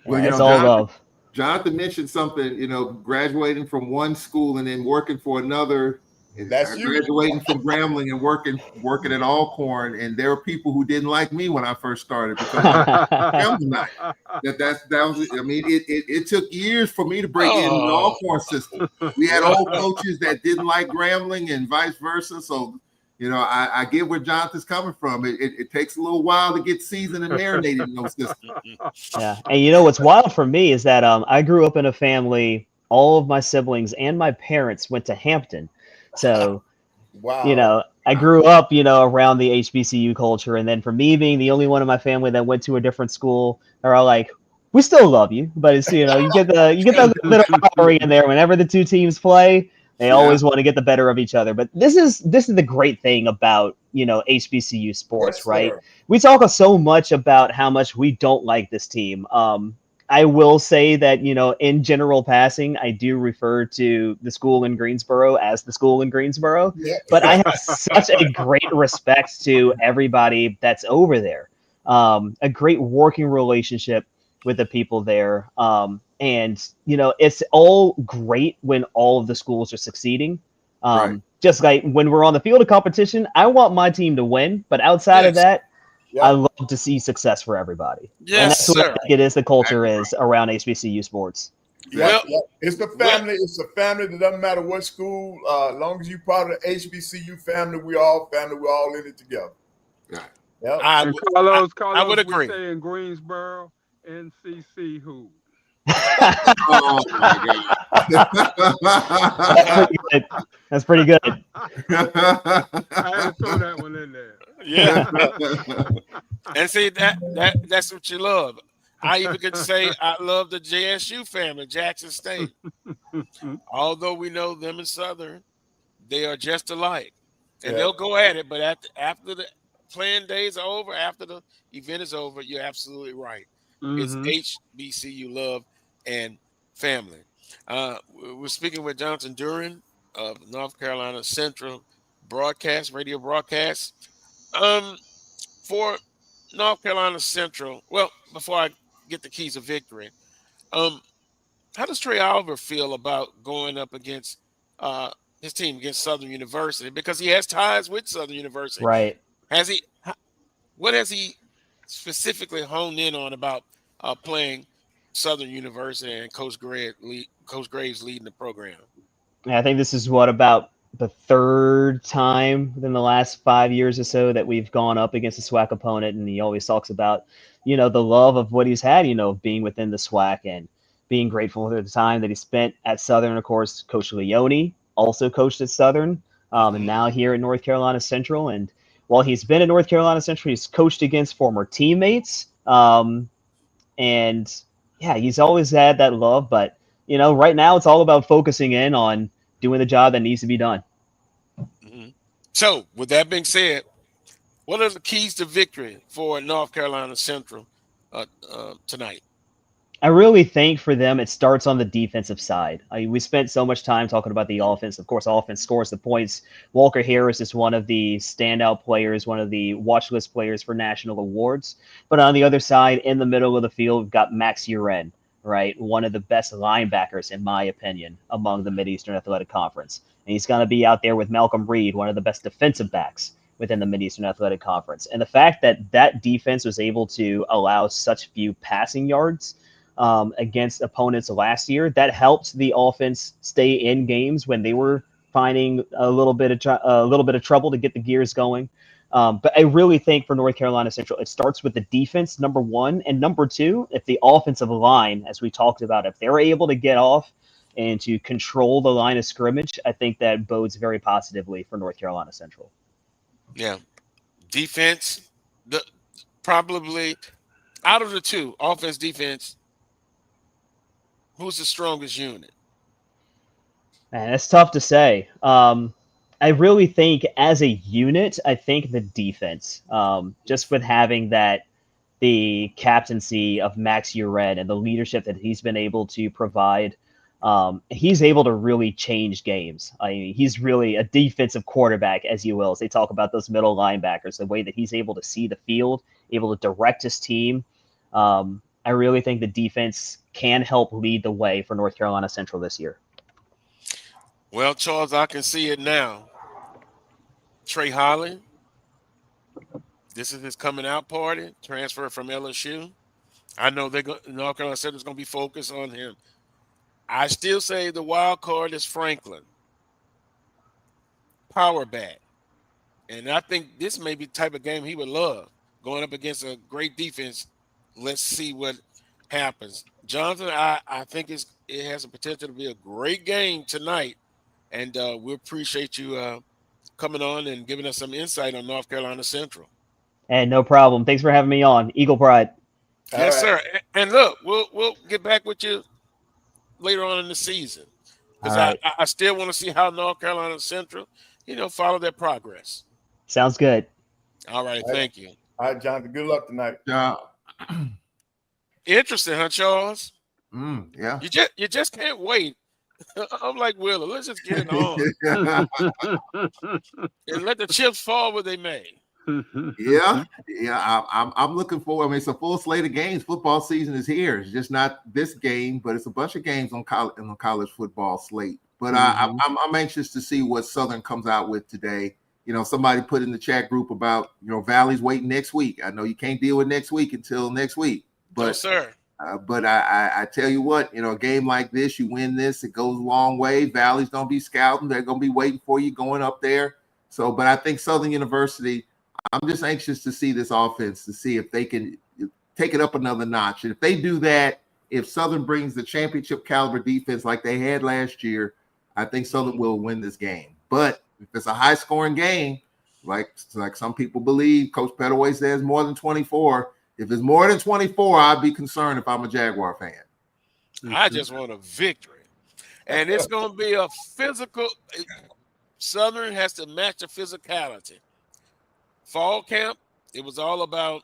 S10: Well, it's all love.
S2: Jonathan mentioned something. Graduating from one school and then working for another.
S4: That's you.
S2: Graduating from Grambling and working at Alcorn, and there were people who didn't like me when I first started because it took years for me to break into the Alcorn system. We had old coaches that didn't like Grambling and vice versa. So, I get where Jonathan's coming from. It takes a little while to get seasoned and marinated in those systems.
S10: Yeah, and what's wild for me is that I grew up in a family. All of my siblings and my parents went to Hampton. So,
S4: wow.
S10: I grew up, around the HBCU culture. And then for me being the only one in my family that went to a different school, they're all like, we still love you. But it's, you get the little rivalry in there. Whenever the two teams play, they always want to get the better of each other. But this is the great thing about, HBCU sports, right?
S4: Sir.
S10: We talk so much about how much we don't like this team. I will say that, in general passing, I do refer to the school in Greensboro as the school in Greensboro, but I have such a great respect to everybody that's over there. A great working relationship with the people there. And, it's all great when all of the schools are succeeding. Just like when we're on the field of competition, I want my team to win, but outside of that, I love to see success for everybody.
S1: Yes,
S10: and that's what I think it is. The culture is around HBCU sports.
S4: It's the family. It's a family that doesn't matter what school. As long as you're part of the HBCU family, we all family. We're all in it together.
S3: And Carlos,
S1: I would agree.
S3: We say in Greensboro, NCC who?
S2: Oh my
S10: God. That's pretty good.
S3: I had to throw that one in there.
S1: Yeah. And see that's what you love. I even could say I love the JSU family, Jackson State. Although we know them in Southern, they are just alike. And they'll go at it, but after the playing days are over, after the event is over, you're absolutely right. It's HBCU love and family. We're speaking with Jonathan Duren of North Carolina Central radio broadcast. For North Carolina Central, well, before I get the keys of victory, how does Trey Oliver feel about going up against his team against Southern University? Because he has ties with Southern University.
S10: Right.
S1: What has he specifically honed in on about playing Southern University and Coach Graves leading the program?
S10: I think this is about the third time within the last 5 years or so that we've gone up against a SWAC opponent, and he always talks about, the love of what he's had, being within the SWAC and being grateful for the time that he spent at Southern. Of course, Coach Leone also coached at Southern. and now here at North Carolina Central. And while he's been at North Carolina Central, he's coached against former teammates. And yeah, he's always had that love. But, right now it's all about focusing in on doing the job that needs to be done.
S1: Mm-hmm. So, with that being said, what are the keys to victory for North Carolina Central tonight?
S10: I really think for them, it starts on the defensive side. We spent so much time talking about the offense. Of course, offense scores the points. Walker Harris is one of the standout players, one of the watch list players for national awards. But on the other side, in the middle of the field, we've got MEAC-SWAC, right? One of the best linebackers, in my opinion, among the Mid-Eastern Athletic Conference. And he's going to be out there with Malcolm Reed, one of the best defensive backs within the Mid-Eastern Athletic Conference. And the fact that that defense was able to allow such few passing yards against opponents last year, that helped the offense stay in games when they were finding a little bit of trouble to get the gears going. But I really think for North Carolina Central, it starts with the defense, number one, and number two, if the offensive line, as we talked about, if they're able to get off and to control the line of scrimmage, I think that bodes very positively for North Carolina Central.
S1: Yeah, defense, probably out of the two, offense, defense, who's the strongest unit?
S10: Man, it's tough to say. I really think as a unit, I think the defense, just with having the captaincy of MEAC-SWAC and the leadership that he's been able to provide, he's able to really change games. I mean, he's really a defensive quarterback, as you will. As they talk about those middle linebackers, the way that he's able to see the field, able to direct his team. I really think the defense can help lead the way for North Carolina Central this year.
S1: Well, Charles, I can see it now. Trey Holland, this is his coming out party, transfer from LSU. I know North Carolina Central is going to be focused on him. I still say the wild card is Franklin, power back. And I think this may be the type of game he would love, going up against a great defense. Let's see what happens. Jonathan, I think it has the potential to be a great game tonight. And we appreciate you coming on and giving us some insight on North Carolina Central.
S10: Hey, no problem. Thanks for having me on. Eagle Pride.
S1: Yes, sir. And look, we'll get back with you later on in the season, because I still want to see how North Carolina Central, follow their progress.
S10: Sounds good.
S1: All right. Thank you.
S4: All right, Jonathan. Good luck tonight.
S1: Interesting, huh, Charles?
S2: Yeah.
S1: You just can't wait. I'm like Willa. Let's just get it on and let the chips fall where they may.
S2: Yeah. I'm looking forward. I mean, it's a full slate of games. Football season is here. It's just not this game, but it's a bunch of games on the college football slate. But I'm anxious to see what Southern comes out with today. Somebody put in the chat group about Valley's waiting next week. I know you can't deal with next week until next week, but
S1: no, sir.
S2: But I tell you what, a game like this, you win this, it goes a long way. Valley's gonna be scouting; they're gonna be waiting for you going up there. So, but I think Southern University, I'm just anxious to see this offense, to see if they can take it up another notch. And if they do that, if Southern brings the championship caliber defense like they had last year, I think Southern will win this game. But if it's a high scoring game, like some people believe, Coach Pettaway says more than 24. If it's more than 24, I'd be concerned if I'm a Jaguar fan.
S1: I just want a victory. And it's going to be a physical. Southern has to match the physicality. Fall camp, it was all about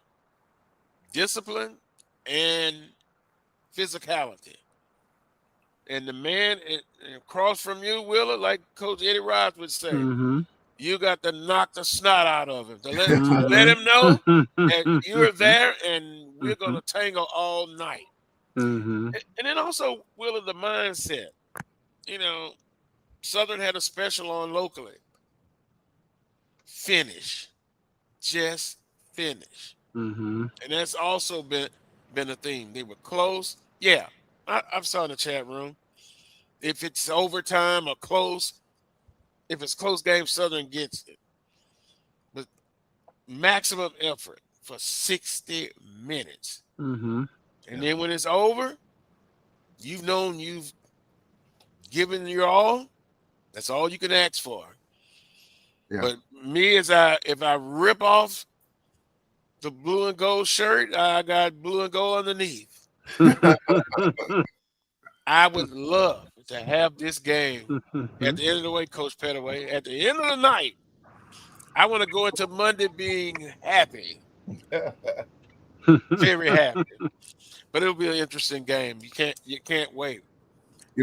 S1: discipline and physicality. And the man across from you, Willa, like Coach Eddie Rice would say, you got to knock the snot out of him to let him know that you're there and we're going to tangle all night. And then also, Willa, the mindset. Southern had a special on locally. Finish. Just finish. And that's also been a theme. They were close. Yeah, I saw in the chat room. If it's overtime or close, if it's close game, Southern gets it. But maximum effort for 60 minutes. And then when it's over, you've known you've given your all. That's all you can ask for. But me, if I rip off the blue and gold shirt, I got blue and gold underneath. I would love to have this game at the end of the way, Coach Pettaway. At the end of the night, I want to go into Monday being happy, very happy. But it'll be an interesting game. You can't wait.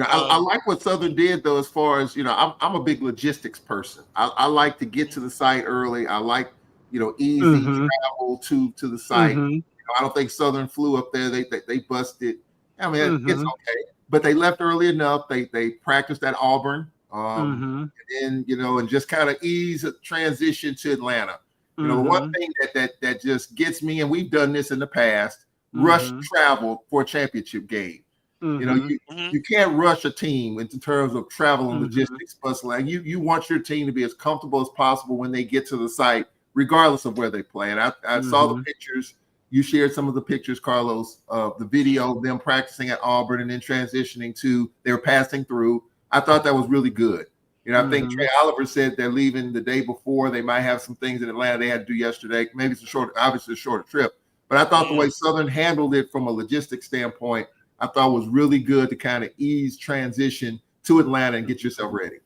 S2: I like what Southern did though, as far as I'm a big logistics person. I like to get to the site early. I like easy travel to the site. I don't think Southern flew up there. They busted. I mean, it's okay, but they left early enough. They practiced at Auburn, and and just kind of ease a transition to Atlanta. The one thing that just gets me, and we've done this in the past, rush travel for a championship game. You can't rush a team in terms of travel and logistics, but like you want your team to be as comfortable as possible when they get to the site, regardless of where they play. And I saw the pictures. You shared some of the pictures, Carlos, of the video of them practicing at Auburn and then transitioning to they were passing through. I thought that was really good. I think Trey Oliver said they're leaving the day before. They might have some things in Atlanta they had to do yesterday. Maybe it's obviously a shorter trip. But I thought the way Southern handled it from a logistics standpoint, I thought was really good to kind of ease transition to Atlanta and get yourself ready.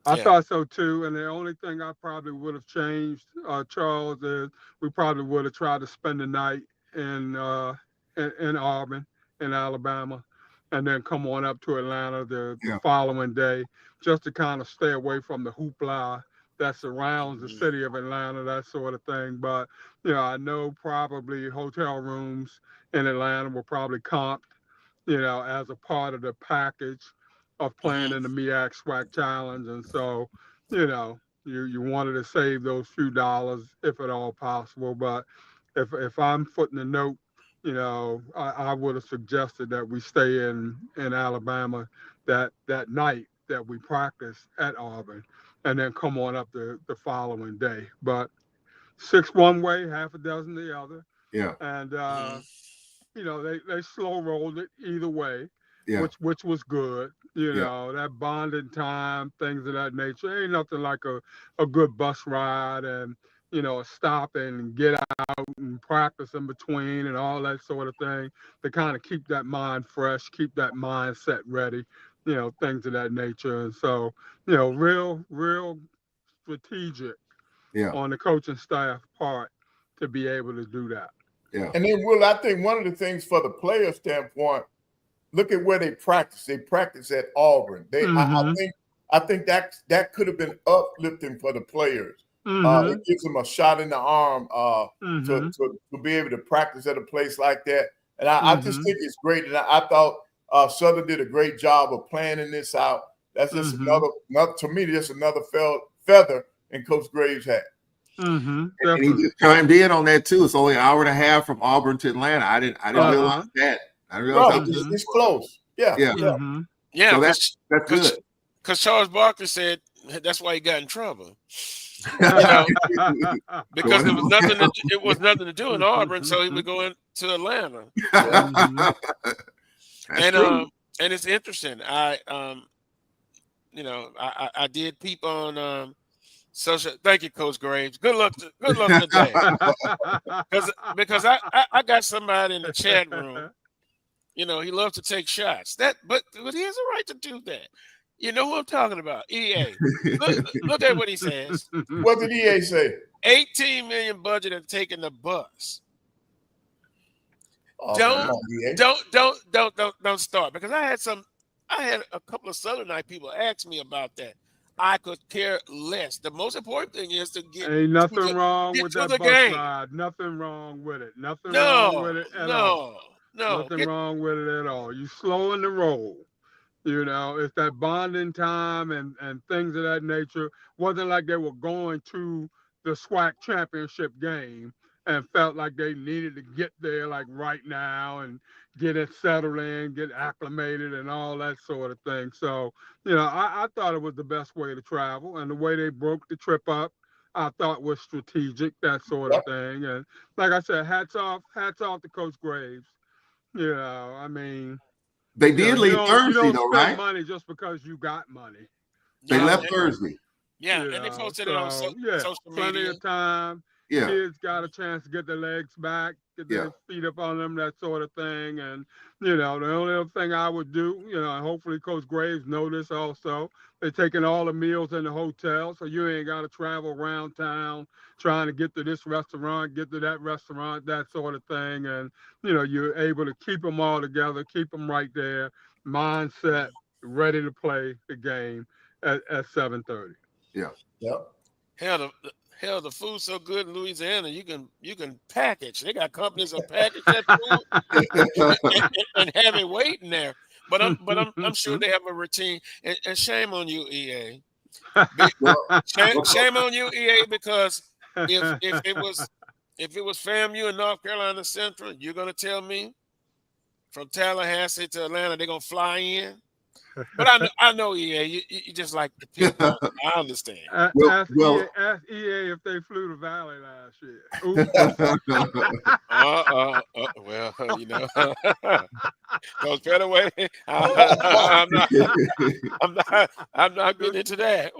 S3: I thought so too. And the only thing I probably would have changed, Charles, is we probably would have tried to spend the night in Auburn, in Alabama, and then come on up to Atlanta the following day, just to kind of stay away from the hoopla that surrounds the city of Atlanta, that sort of thing. But, I know probably hotel rooms in Atlanta were probably comped, as a part of the package of playing in the MEAC-SWAC challenge. And so, you wanted to save those few dollars if at all possible. But if I'm footing a note, I would have suggested that we stay in Alabama that night that we practice at Auburn and then come on up the following day. But 6 one way, half a dozen the other.
S2: Yeah.
S3: And, they slow rolled it either way, which was good. That bonding time, things of that nature. Ain't nothing like a good bus ride and, stop and get out and practice in between and all that sort of thing to kind of keep that mind fresh, keep that mindset ready, things of that nature. And so, real strategic on the coaching staff part to be able to do that.
S2: Yeah.
S4: And then, Will, I think one of the things for the player standpoint, look at where they practice. They practice at Auburn. I think that could have been uplifting for the players. It gives them a shot in the arm to be able to practice at a place like that. And I just think it's great. And I thought Southern did a great job of planning this out. That's just another to me, just another feather in Coach Graves' hat.
S2: And he just chimed in on that too. It's only an hour and a half from Auburn to Atlanta. I didn't realize that. I realized
S4: it's close. Yeah.
S2: So that's good.
S1: Because Charles Barkley said that's why he got in trouble. Because it was nothing to do in Auburn, so he would go into Atlanta. And it's interesting. I did peep on social. Thank you, Coach Graves. Good luck today. Because I got somebody in the chat room. He loves to take shots. But he has a right to do that. You know who I'm talking about? EA. Look at what he says.
S4: What did EA say?
S1: $18 million budget and taking the bus.
S4: Oh,
S1: Don't start, because I had a couple of Southern Night people ask me about that. I could care less. The most important thing is to get.
S3: Ain't nothing wrong with that bus ride. Nothing wrong with it. Nothing wrong with it at all. Nothing wrong with it at all. You slowing the roll. It's that bonding time and things of that nature. Wasn't like they were going to the SWAC championship game and felt like they needed to get there like right now and get it settled in, get acclimated and all that sort of thing. So, I thought it was the best way to travel, and the way they broke the trip up, I thought was strategic, that sort of thing. And like I said, hats off to Coach Graves.
S2: They did leave Thursday, though, right?
S3: Money just because you got money.
S2: They left Thursday.
S1: Yeah, and they posted it on social
S3: plenty
S1: media.
S3: of time.
S2: Yeah.
S3: Kids got a chance to get their legs back, get their feet up on them, that sort of thing. And, the only other thing I would do, and hopefully Coach Graves know this also, they're taking all the meals in the hotel, so you ain't got to travel around town trying to get to this restaurant, get to that restaurant, that sort of thing. And, you're able to keep them all together, keep them right there, mindset, ready to play the game at 7:30.
S2: Yeah.
S4: Yep.
S1: Hell, the food's so good in Louisiana, you can package. They got companies that package that food and have it waiting there. But I'm sure they have a routine. And shame on you, EA. Shame on you, EA, because if it was FAMU in North Carolina Central, you're gonna tell me from Tallahassee to Atlanta they're gonna fly in. But I know EA, you just like the people. I understand.
S3: Ask EA if they flew to Valley last year.
S1: Well, Coach Pettaway, I'm not getting into that.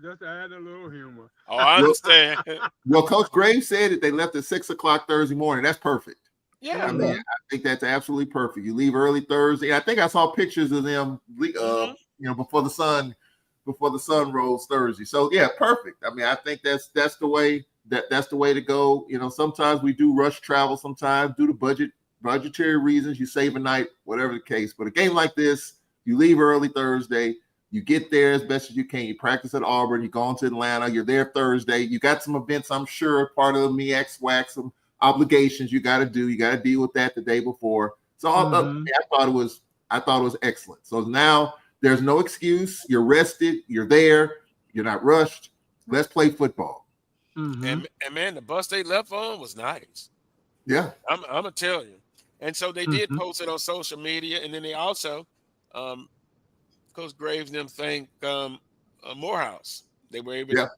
S3: Just add a little humor.
S1: Oh, I understand.
S2: Well, Coach Graves said that they left at 6:00 Thursday morning. That's perfect.
S1: Yeah,
S2: I mean, I think that's absolutely perfect. You leave early Thursday. I think I saw pictures of them, before the sun rose Thursday. So yeah, perfect. I mean, I think that's the way to go. Sometimes we do rush travel. Sometimes due to budgetary reasons, you save a night, whatever the case. But a game like this, you leave early Thursday. You get there as best as you can. You practice at Auburn. You go on to Atlanta. You're there Thursday. You got some events, I'm sure, part of the MEAC-SWAC, some obligations you got to do. You got to deal with that the day before. So I thought it was excellent. So now there's no excuse. You're rested. You're there. You're not rushed. Let's play football.
S1: And man, the bus they left on was nice.
S2: Yeah,
S1: I'm gonna tell you. And so they did post it on social media, and then they also, Coach Graves and them thank Morehouse. They were able to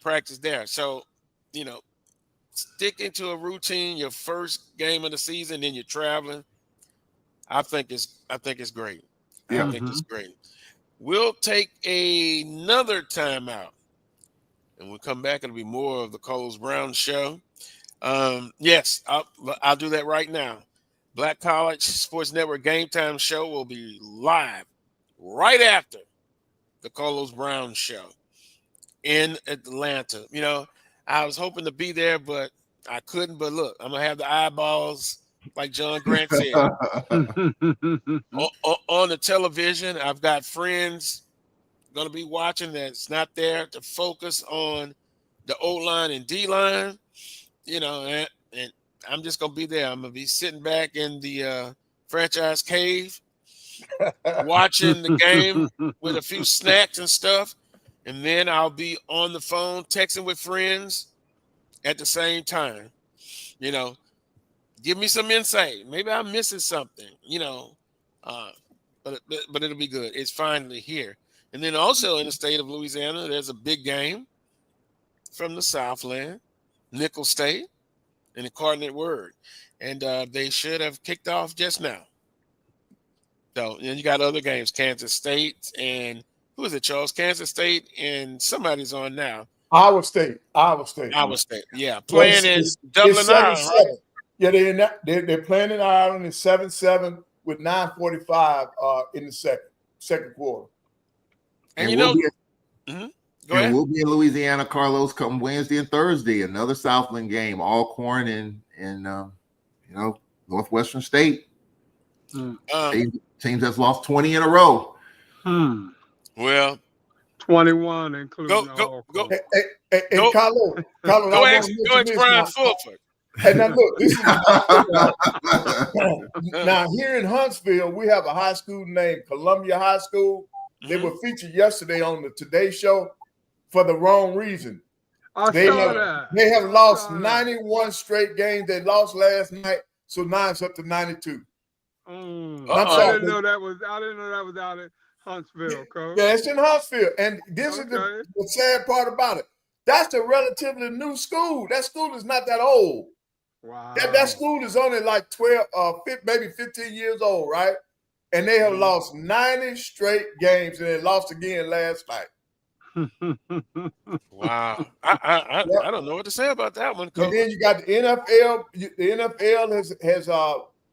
S1: practice there. So, sticking to a routine, your first game of the season, then you're traveling. I think it's great.
S2: Yeah.
S1: I think it's great. We'll take another timeout, and we'll come back. It'll be more of the Carlos Brown Show. Yes, I'll do that right now. Black College Sports Network Game Time Show will be live right after the Carlos Brown Show in Atlanta. I was hoping to be there, but I couldn't. But look, I'm going to have the eyeballs, like John Grant said, on the television. I've got friends going to be watching that's not there to focus on the O-line and D-line, and I'm just going to be there. I'm going to be sitting back in the franchise cave watching the game with a few snacks and stuff. And then I'll be on the phone texting with friends at the same time. Give me some insight. Maybe I'm missing something, but it'll be good. It's finally here. And then also in the state of Louisiana, there's a big game from the Southland, Nickel State, and the Coordinate Word. And they should have kicked off just now. So, you got other games, Kansas State and who is it, Charles? Kansas State and somebody's on now.
S4: Iowa State.
S1: Yeah, playing in Dublin, Ireland. Right?
S4: Yeah, they're playing in Ireland. It's 7-7 with 9:45 in the second quarter.
S1: And
S2: we'll
S1: we'll
S2: be in Louisiana, Carlos, come Wednesday and Thursday. Another Southland game, Alcorn and Northwestern State. Teams that's lost 20 in a row.
S1: Well,
S3: 21, including
S1: go.
S4: Carlos,
S1: go ask Brian Fulford.
S4: Hey, now look, this is now here in Huntsville, we have a high school named Columbia High School. They were featured yesterday on the Today Show for the wrong reason. They have lost 91 straight games. They lost last night, so now it's up to 92.
S3: I didn't know that was out in Huntsville, Coach.
S4: Yeah, it's in Huntsville. And this is the sad part about it. That's a relatively new school. That school is not that old.
S3: Wow.
S4: That school is only like 12, maybe 15 years old, right? and they have lost 90 straight games, and they lost again last night.
S1: Wow. I don't know what to say about that one, Coach.
S4: And then you got the NFL. The NFL has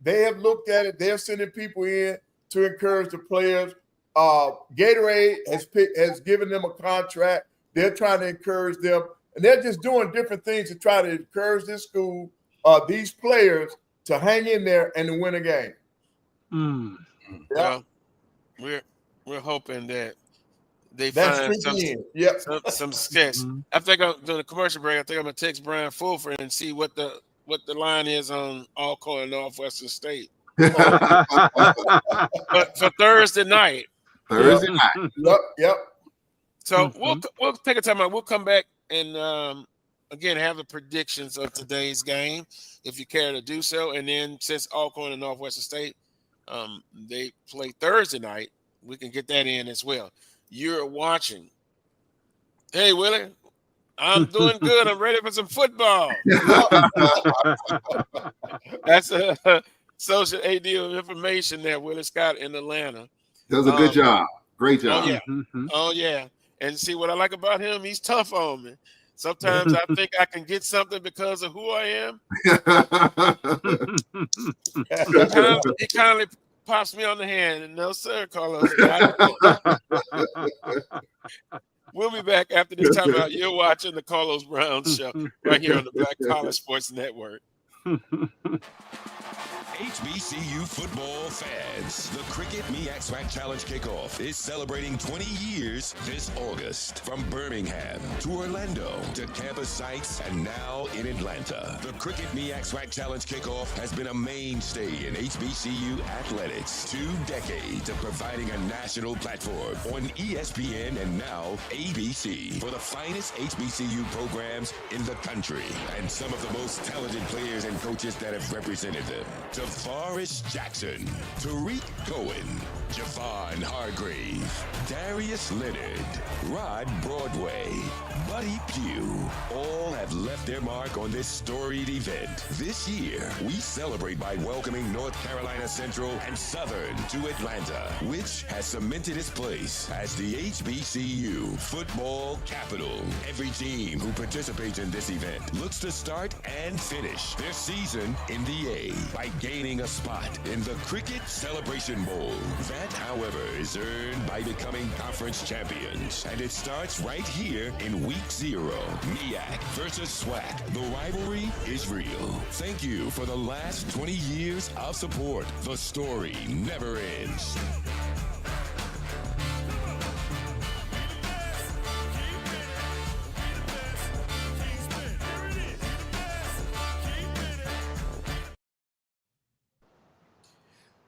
S4: they have looked at it. They're sending people in to encourage the players. Gatorade has given them a contract. They're trying to encourage them, and they're just doing different things to try to encourage this school, these players, to hang in there and to win a game.
S1: Well, we're hoping that they find some success. I think I'm doing a commercial break. I think I'm gonna text Brian Fulford and see what the line is on Alcorn Northwestern State. But for Thursday night.
S4: Yep.
S1: So we'll take a time out. We'll come back and again have the predictions of today's game, if you care to do so. And then since Alcorn and Northwestern State, they play Thursday night, we can get that in as well. You're watching. Hey, Willie, I'm doing good. I'm ready for some football. That's a social AD of information there, Willie Scott in Atlanta.
S2: Does a good job. Great job.
S1: Oh, yeah. And see what I like about him, he's tough on me. Sometimes I think I can get something because of who I am. He kindly pops me on the hand. And no, sir, Carlos. We'll be back after this timeout. You're watching the Carlos Brown Show right here on the Black College Sports Network.
S9: HBCU football fans, the Cricket MEAC-SWAC Challenge Kickoff is celebrating 20 years this August. From Birmingham to Orlando to campus sites and now in Atlanta. The Cricket MEAC-SWAC Challenge Kickoff has been a mainstay in HBCU athletics. 2 decades of providing a national platform on ESPN and now ABC for the finest HBCU programs in the country and some of the most talented players and coaches that have represented them. Forrest Jackson, Tariq Cohen, Javon Hargrave, Darius Leonard, Rod Broadway, Buddy Pugh, all have left their mark on this storied event. This year, we celebrate by welcoming North Carolina Central and Southern to Atlanta, which has cemented its place as the HBCU football capital. Every team who participates in this event looks to start and finish their season in the A by gaining a spot in the Cricket Celebration Bowl. That, however, is earned by becoming conference champions. And it starts right here in Week 0. MEAC versus SWAC. The rivalry is real. Thank you for the last 20 years of support. The story never ends.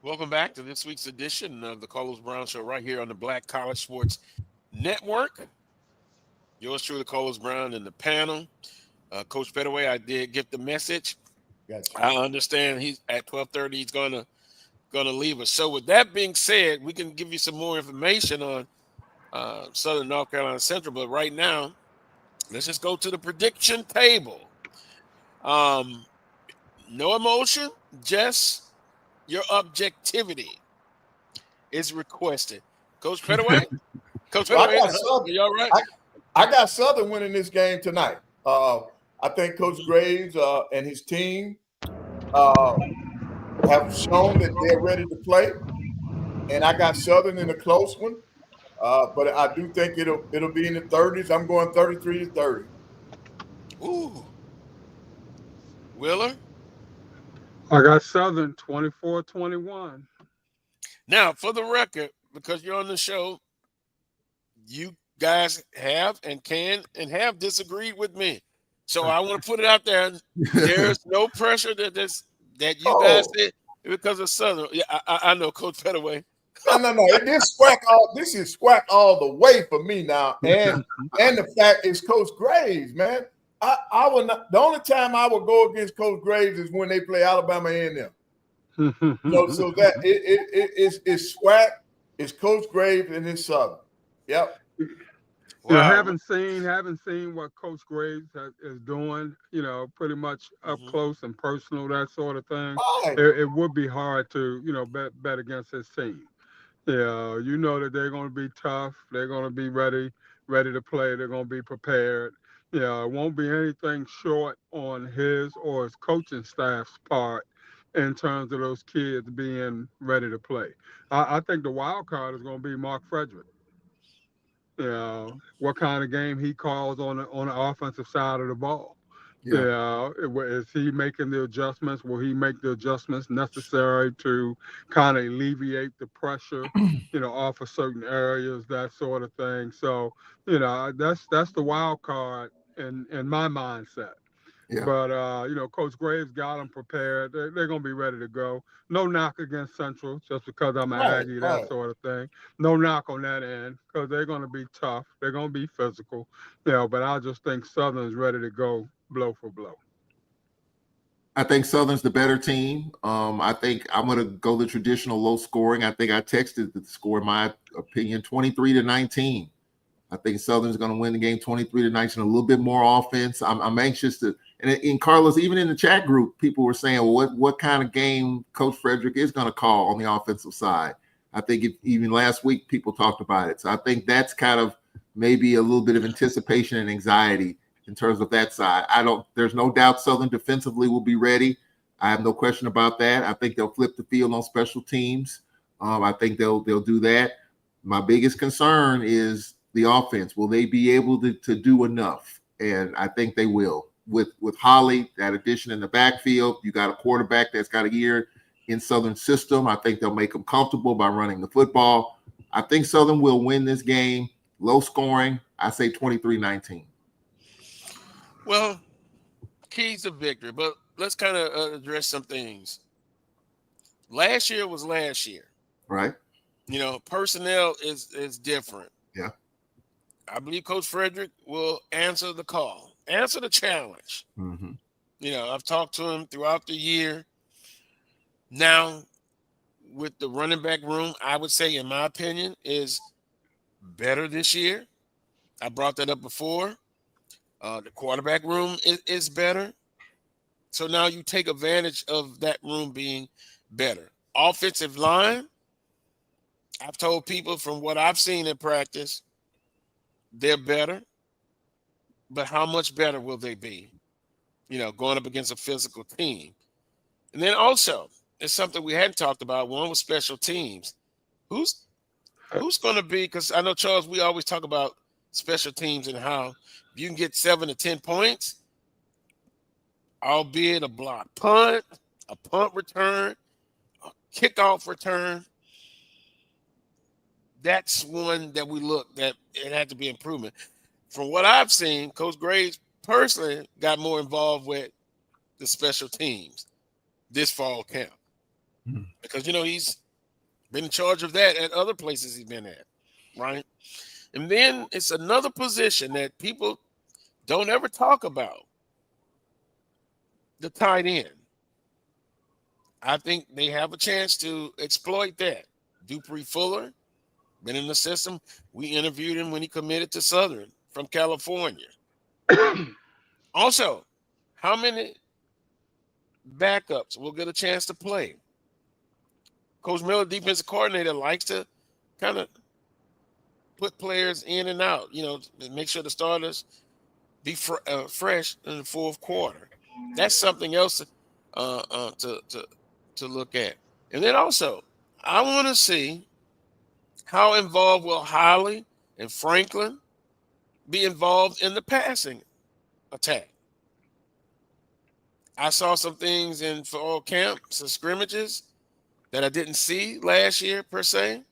S1: Welcome back to this week's edition of the Carlos Brown Show right here on the Black College Sports Network. Yours truly, Carlos Brown, and the panel. Coach Pettaway, I did get the message.
S4: Gotcha.
S1: I understand he's at 12:30. He's gonna leave us. So with that being said, we can give you some more information on Southern North Carolina Central. But right now, let's just go to the prediction table. No emotion, just your objectivity is requested. Coach Pettaway? Coach Pettaway, you all right?
S4: I got Southern winning this game tonight. I think Coach Graves and his team have shown that they're ready to play. And I got Southern in a close one. But I do think it'll be in the 30s. I'm going 33-30.
S1: Ooh. Willer?
S3: I got Southern 24-21.
S1: Now, for the record, because you're on the show, you guys have and can and have disagreed with me. So I want to put it out there. There's no pressure that you guys did because of Southern. Yeah, I know, Coach Pettaway.
S4: No. This is SWAC all the way for me now. And the fact is Coach Graves, man. I will not. The only time I will go against Coach Graves is when they play Alabama A&M. So that it's SWAC, it's Coach Graves, and it's Southern. Yep.
S3: You know,
S1: Wow.
S3: haven't seen what Coach Graves is doing. You know, pretty much up close and personal, that sort of thing.
S4: Right.
S3: It would be hard to bet against his team. Yeah, you know that they're going to be tough. They're going to be ready to play. They're going to be prepared. Yeah, it won't be anything short on his or his coaching staff's part in terms of those kids being ready to play. I think the wild card is going to be Mark Frederick. You know, what kind of game he calls on the offensive side of the ball.
S2: Yeah.
S3: Is he making the adjustments? Will he make the adjustments necessary to kind of alleviate the pressure, off of certain areas, that sort of thing? So, that's the wild card in my mindset.
S2: Yeah.
S3: But Coach Graves got them prepared. They're going to be ready to go. No knock against Central just because I'm an Aggie, that sort of thing. No knock on that end because they're going to be tough. They're going to be physical. But I just think Southern's ready to go blow for blow.
S2: I think Southern's the better team. I think I'm going to go the traditional low scoring. I think I texted the score, in my opinion, 23-19. I think Southern's going to win the game 23-19, a little bit more offense. I'm anxious to, and in Carlos, even in the chat group, people were saying, well, what kind of game Coach Frederick is going to call on the offensive side. I think even last week people talked about it. So I think that's kind of maybe a little bit of anticipation and anxiety in terms of that side. There's no doubt Southern defensively will be ready. I have no question about that. I think they'll flip the field on special teams. I think they'll do that. My biggest concern is the offense. Will they be able to do enough? And I think they will. With Holly, that addition in the backfield, you got a quarterback that's got a year in Southern system. I think they'll make them comfortable by running the football. I think Southern will win this game. Low scoring. I say 23-19.
S1: Well, keys to victory, but let's kind of address some things. Last year was last year.
S2: Right.
S1: Personnel is different.
S2: Yeah.
S1: I believe Coach Frederick will answer the call, answer the challenge.
S2: Mm-hmm.
S1: I've talked to him throughout the year. Now, with the running back room, I would say, in my opinion, is better this year. I brought that up before. The quarterback room is better. So now you take advantage of that room being better. Offensive line, I've told people from what I've seen in practice, they're better. But how much better will they be, going up against a physical team? And then also, it's something we hadn't talked about. One was special teams. Who's going to be, because I know, Charles, we always talk about special teams and how you can get 7 to 10 points, albeit a block punt, a punt return, a kickoff return. That's one that we look that it had to be improvement. From what I've seen, Coach Graves personally got more involved with the special teams this fall camp. Because, he's been in charge of that at other places he's been at, right? And then it's another position that people don't ever talk about, the tight end. I think they have a chance to exploit that. Dupree Fuller, been in the system. We interviewed him when he committed to Southern from California. Also, how many backups will get a chance to play? Coach Miller, defensive coordinator, likes to kind of put players in and out, make sure the starters be fresh in the fourth quarter. That's something else to look at. And then also, I want to see how involved will Holly and Franklin be involved in the passing attack. I saw some things in fall camps and scrimmages that I didn't see last year per se.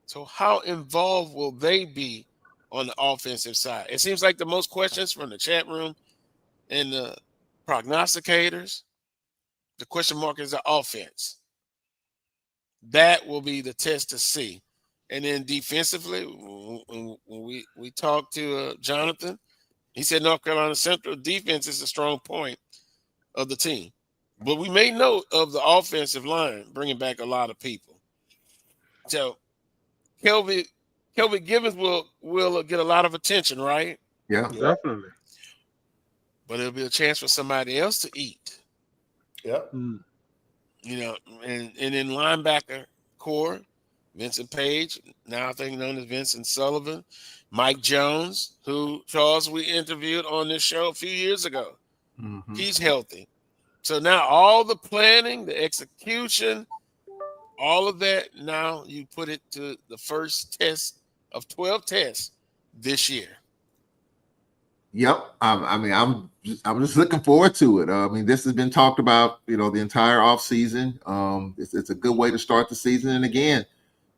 S1: So how involved will they be on the offensive side? It seems like the most questions from the chat room and the prognosticators, the question mark is the offense. That will be the test to see. And then defensively, when we talked to Jonathan, he said North Carolina Central defense is a strong point of the team. But we made note of the offensive line bringing back a lot of people. So Kelvin Kelby Givens will get a lot of attention, right?
S2: Yeah.
S3: Definitely.
S1: But it'll be a chance for somebody else to eat.
S4: Yep.
S3: Mm.
S1: You know, and in linebacker core, Vincent Page, now I think known as Vincent Sullivan, Mike Jones, who, Charles, we interviewed on this show a few years ago.
S2: Mm-hmm.
S1: He's healthy. So now all the planning, the execution, all of that, now you put it to the first test of 12 tests this year.
S2: Yep. I'm just looking forward to it. I mean, this has been talked about, the entire offseason. It's a good way to start the season. And again,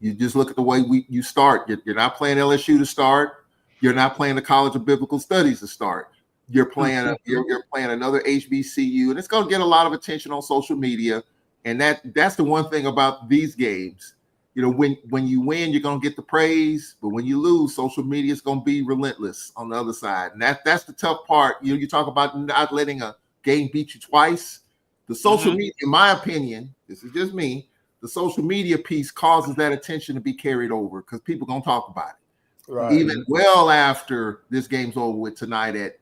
S2: you just look at the way you start. You're not playing LSU to start. You're not playing the College of Biblical Studies to start. You're playing you're playing another HBCU, and it's going to get a lot of attention on social media. And that's the one thing about these games. When you win, you're going to get the praise, but when you lose, social media is going to be relentless on the other side. And that's the tough part. You talk about not letting a game beat you twice. The social media, in my opinion, this is just me, the social media piece causes that attention to be carried over because people are going to talk about it.
S4: Right.
S2: Even well after this game's over with tonight at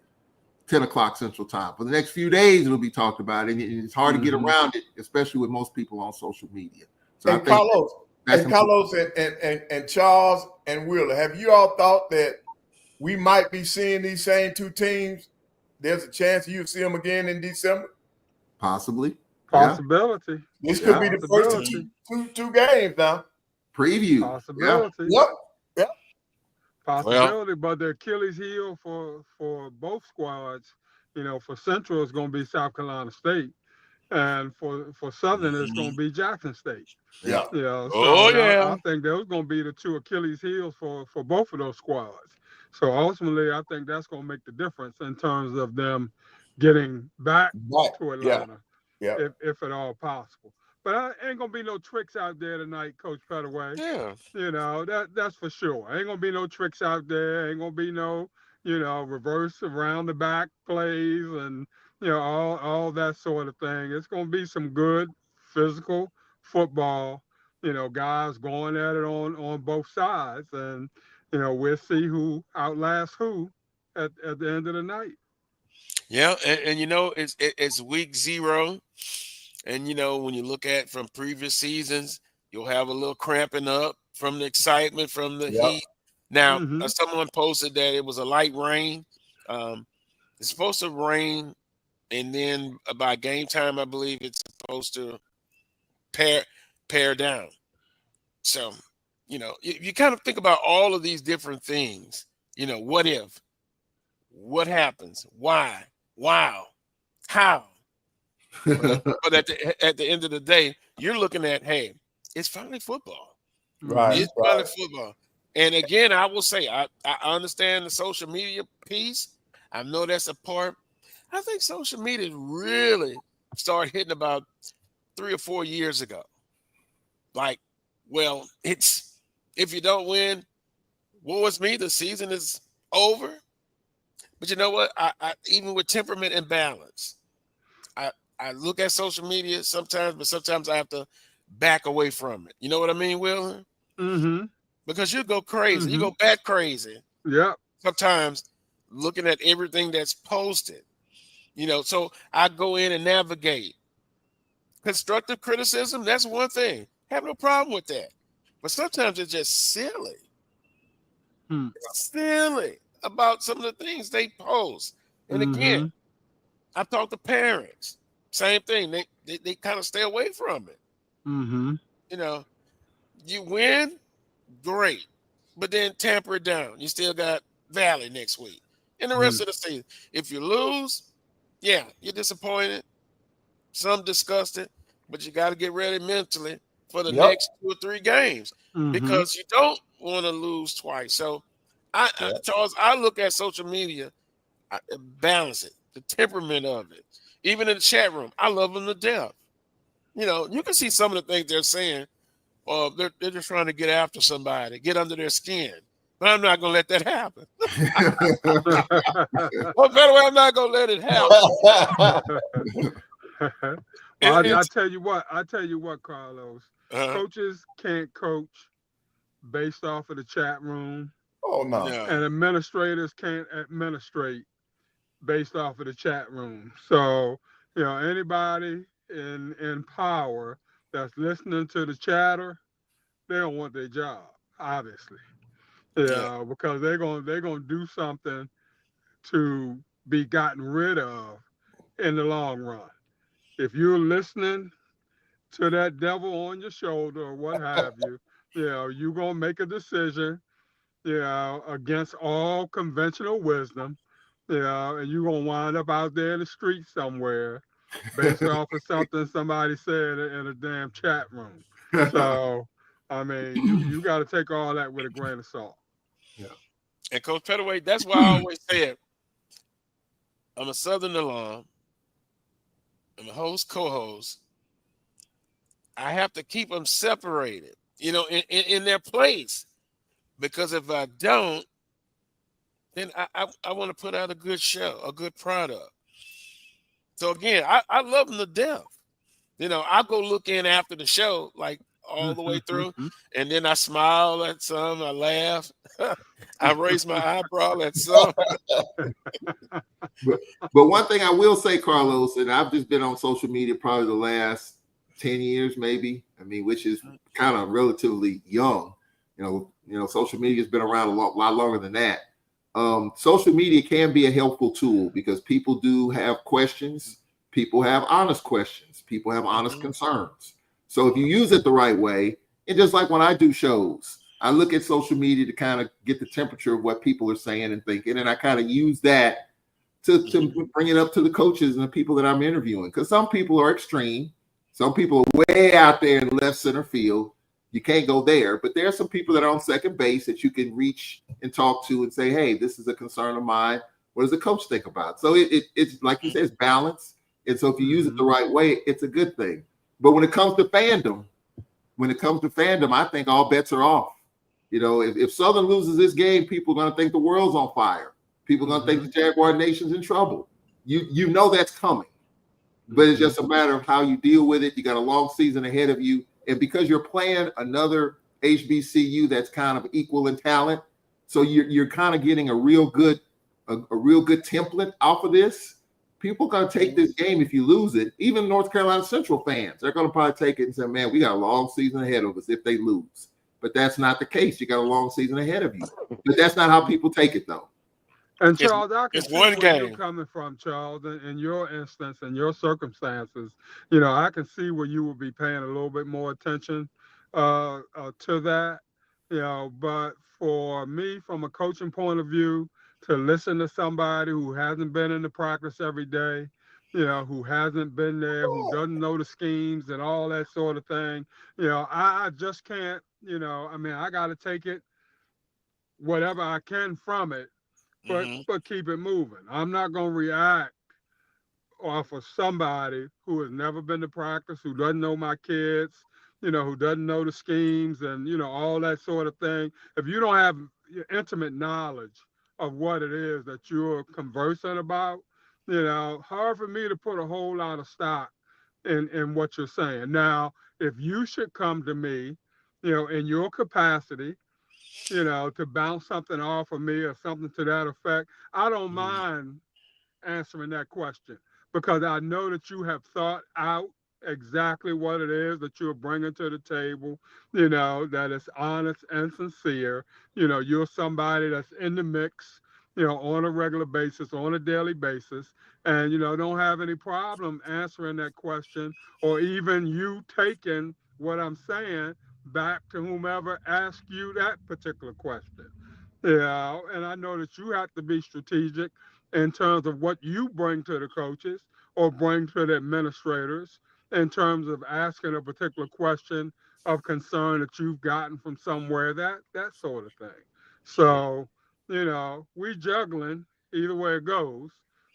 S2: 10 o'clock Central Time. For the next few days, it'll be talked about, and it's hard to get around it, especially with most people on social media. So
S4: and Carlos and Charles and Wheeler, have you all thought that we might be seeing these same two teams? There's a chance you'll see them again in December?
S2: Possibly.
S3: Possibility.
S4: This could be the first of two games now.
S2: Preview.
S3: Possibility.
S4: Yep.
S3: Possibility, but the Achilles heel for both squads, for Central is going to be South Carolina State, and for Southern it's going to be Jackson State.
S4: Yeah.
S3: I think those going to be the two Achilles heels for both of those squads. So ultimately, I think that's going to make the difference in terms of them getting back to Atlanta, if at all possible. But ain't gonna be no tricks out there tonight, Coach Pettaway.
S1: Yeah.
S3: That's for sure. Ain't gonna be no tricks out there. Ain't gonna be no, reverse around the back plays and all that sort of thing. It's gonna be some good physical football. Guys going at it on both sides, and we'll see who outlasts who at the end of the night.
S1: Yeah, and it's week 0. And, when you look at from previous seasons, you'll have a little cramping up from the excitement, from the heat. Now, someone posted that it was a light rain. It's supposed to rain, and then by game time, I believe it's supposed to pare down. So, you kind of think about all of these different things. What if? What happens? Why? Wow. How? But at the end of the day, you're looking at, hey, it's finally football.
S4: Right.
S1: It's finally football. And again, I will say, I understand the social media piece. I know that's a part. I think social media really started hitting about 3 or 4 years ago. Like, well, it's if you don't win, woe is me, the season is over. But you know what? I even with temperament and balance, I look at social media sometimes, but sometimes I have to back away from it. You know what I mean, Will?
S3: Mm-hmm.
S1: Because you go crazy. You go bat crazy.
S3: Yeah.
S1: Sometimes looking at everything that's posted. So I go in and navigate. Constructive criticism, that's one thing. Have no problem with that. But sometimes it's just silly. It's silly about some of the things they post. And again, I talk to parents. Same thing. They kind of stay away from it. You win, great. But then tamper it down. You still got Valley next week. And the rest of the season. If you lose, you're disappointed. Some disgusted. But you got to get ready mentally for the next 2 or 3 games. Because you don't want to lose twice. So, Charles, I look at social media, I balance it, the temperament of it. Even in the chat room, I love them to death. You can see some of the things they're saying. They're just trying to get after somebody, get under their skin. But I'm not going to let that happen. Well, better way, I'm not going to let it happen.
S3: Well, I tell you what, Carlos. Coaches can't coach based off of the chat room,
S4: Oh no.
S3: and administrators can't administrate based off of the chat room. So, anybody in power that's listening to the chatter, they don't want their job, obviously. Because they're gonna do something to be gotten rid of in the long run. If you're listening to that devil on your shoulder or what have you, you're gonna make a decision, against all conventional wisdom, and you're gonna wind up out there in the street somewhere based off of something somebody said in a damn chat room. So, I mean, you got to take all that with a grain of salt.
S2: Yeah.
S1: And Coach Pettaway, that's why I always said I'm a Southern alum. I'm a host, co-host. I have to keep them separated, in their place. Because if I don't, then I want to put out a good show, a good product. So again, I love them to death. I go look in after the show, like all the way through, and then I smile at some, I laugh, I raise my eyebrow at some.
S2: But one thing I will say, Carlos, and I've just been on social media probably the last 10 years, maybe. I mean, which is kind of relatively young. Social media has been around a lot longer than that. Social media can be a helpful tool because people do have questions. People have honest questions. People have honest concerns. So if you use it the right way, and just like when I do shows, I look at social media to kind of get the temperature of what people are saying and thinking, and I kind of use that to bring it up to the coaches and the people that I'm interviewing. Because some people are extreme. Some people are way out there in left center field. You can't go there, but there are some people that are on second base that you can reach and talk to and say, hey, this is a concern of mine. What does the coach think about? So it's like you said, it's balance. And so if you use it the right way, it's a good thing. But when it comes to fandom, I think all bets are off. If Southern loses this game, people are going to think the world's on fire. People are going to think the Jaguar Nation's in trouble. You know that's coming. But it's just a matter of how you deal with it. You got a long season ahead of you. And because you're playing another HBCU that's kind of equal in talent, so you're kind of getting a real good template off of this. People are going to take this game if you lose it. Even North Carolina Central fans, they're going to probably take it and say, man, we got a long season ahead of us if they lose. But that's not the case. You got a long season ahead of you. But that's not how people take it, though.
S3: And Charles, I can see
S1: where
S3: you're coming from, Charles, in your instance and your circumstances. I can see where you would be paying a little bit more attention to that. But for me, from a coaching point of view, to listen to somebody who hasn't been in the practice every day, who hasn't been there, who doesn't know the schemes and all that sort of thing, I just can't. I got to take it, whatever I can from it. But keep it moving. I'm not going to react off of somebody who has never been to practice, who doesn't know my kids, who doesn't know the schemes and, all that sort of thing. If you don't have intimate knowledge of what it is that you're conversing about, hard for me to put a whole lot of stock in what you're saying. Now, if you should come to me, in your capacity, to bounce something off of me or something to that effect, I don't mind answering that question because I know that you have thought out exactly what it is that you're bringing to the table, that it's honest and sincere. You're somebody that's in the mix, on a regular basis, on a daily basis, and, don't have any problem answering that question or even you taking what I'm saying back to whomever asked you that particular question. And I know that you have to be strategic in terms of what you bring to the coaches or bring to the administrators in terms of asking a particular question of concern that you've gotten from somewhere, that sort of thing. So, we juggling either way it goes,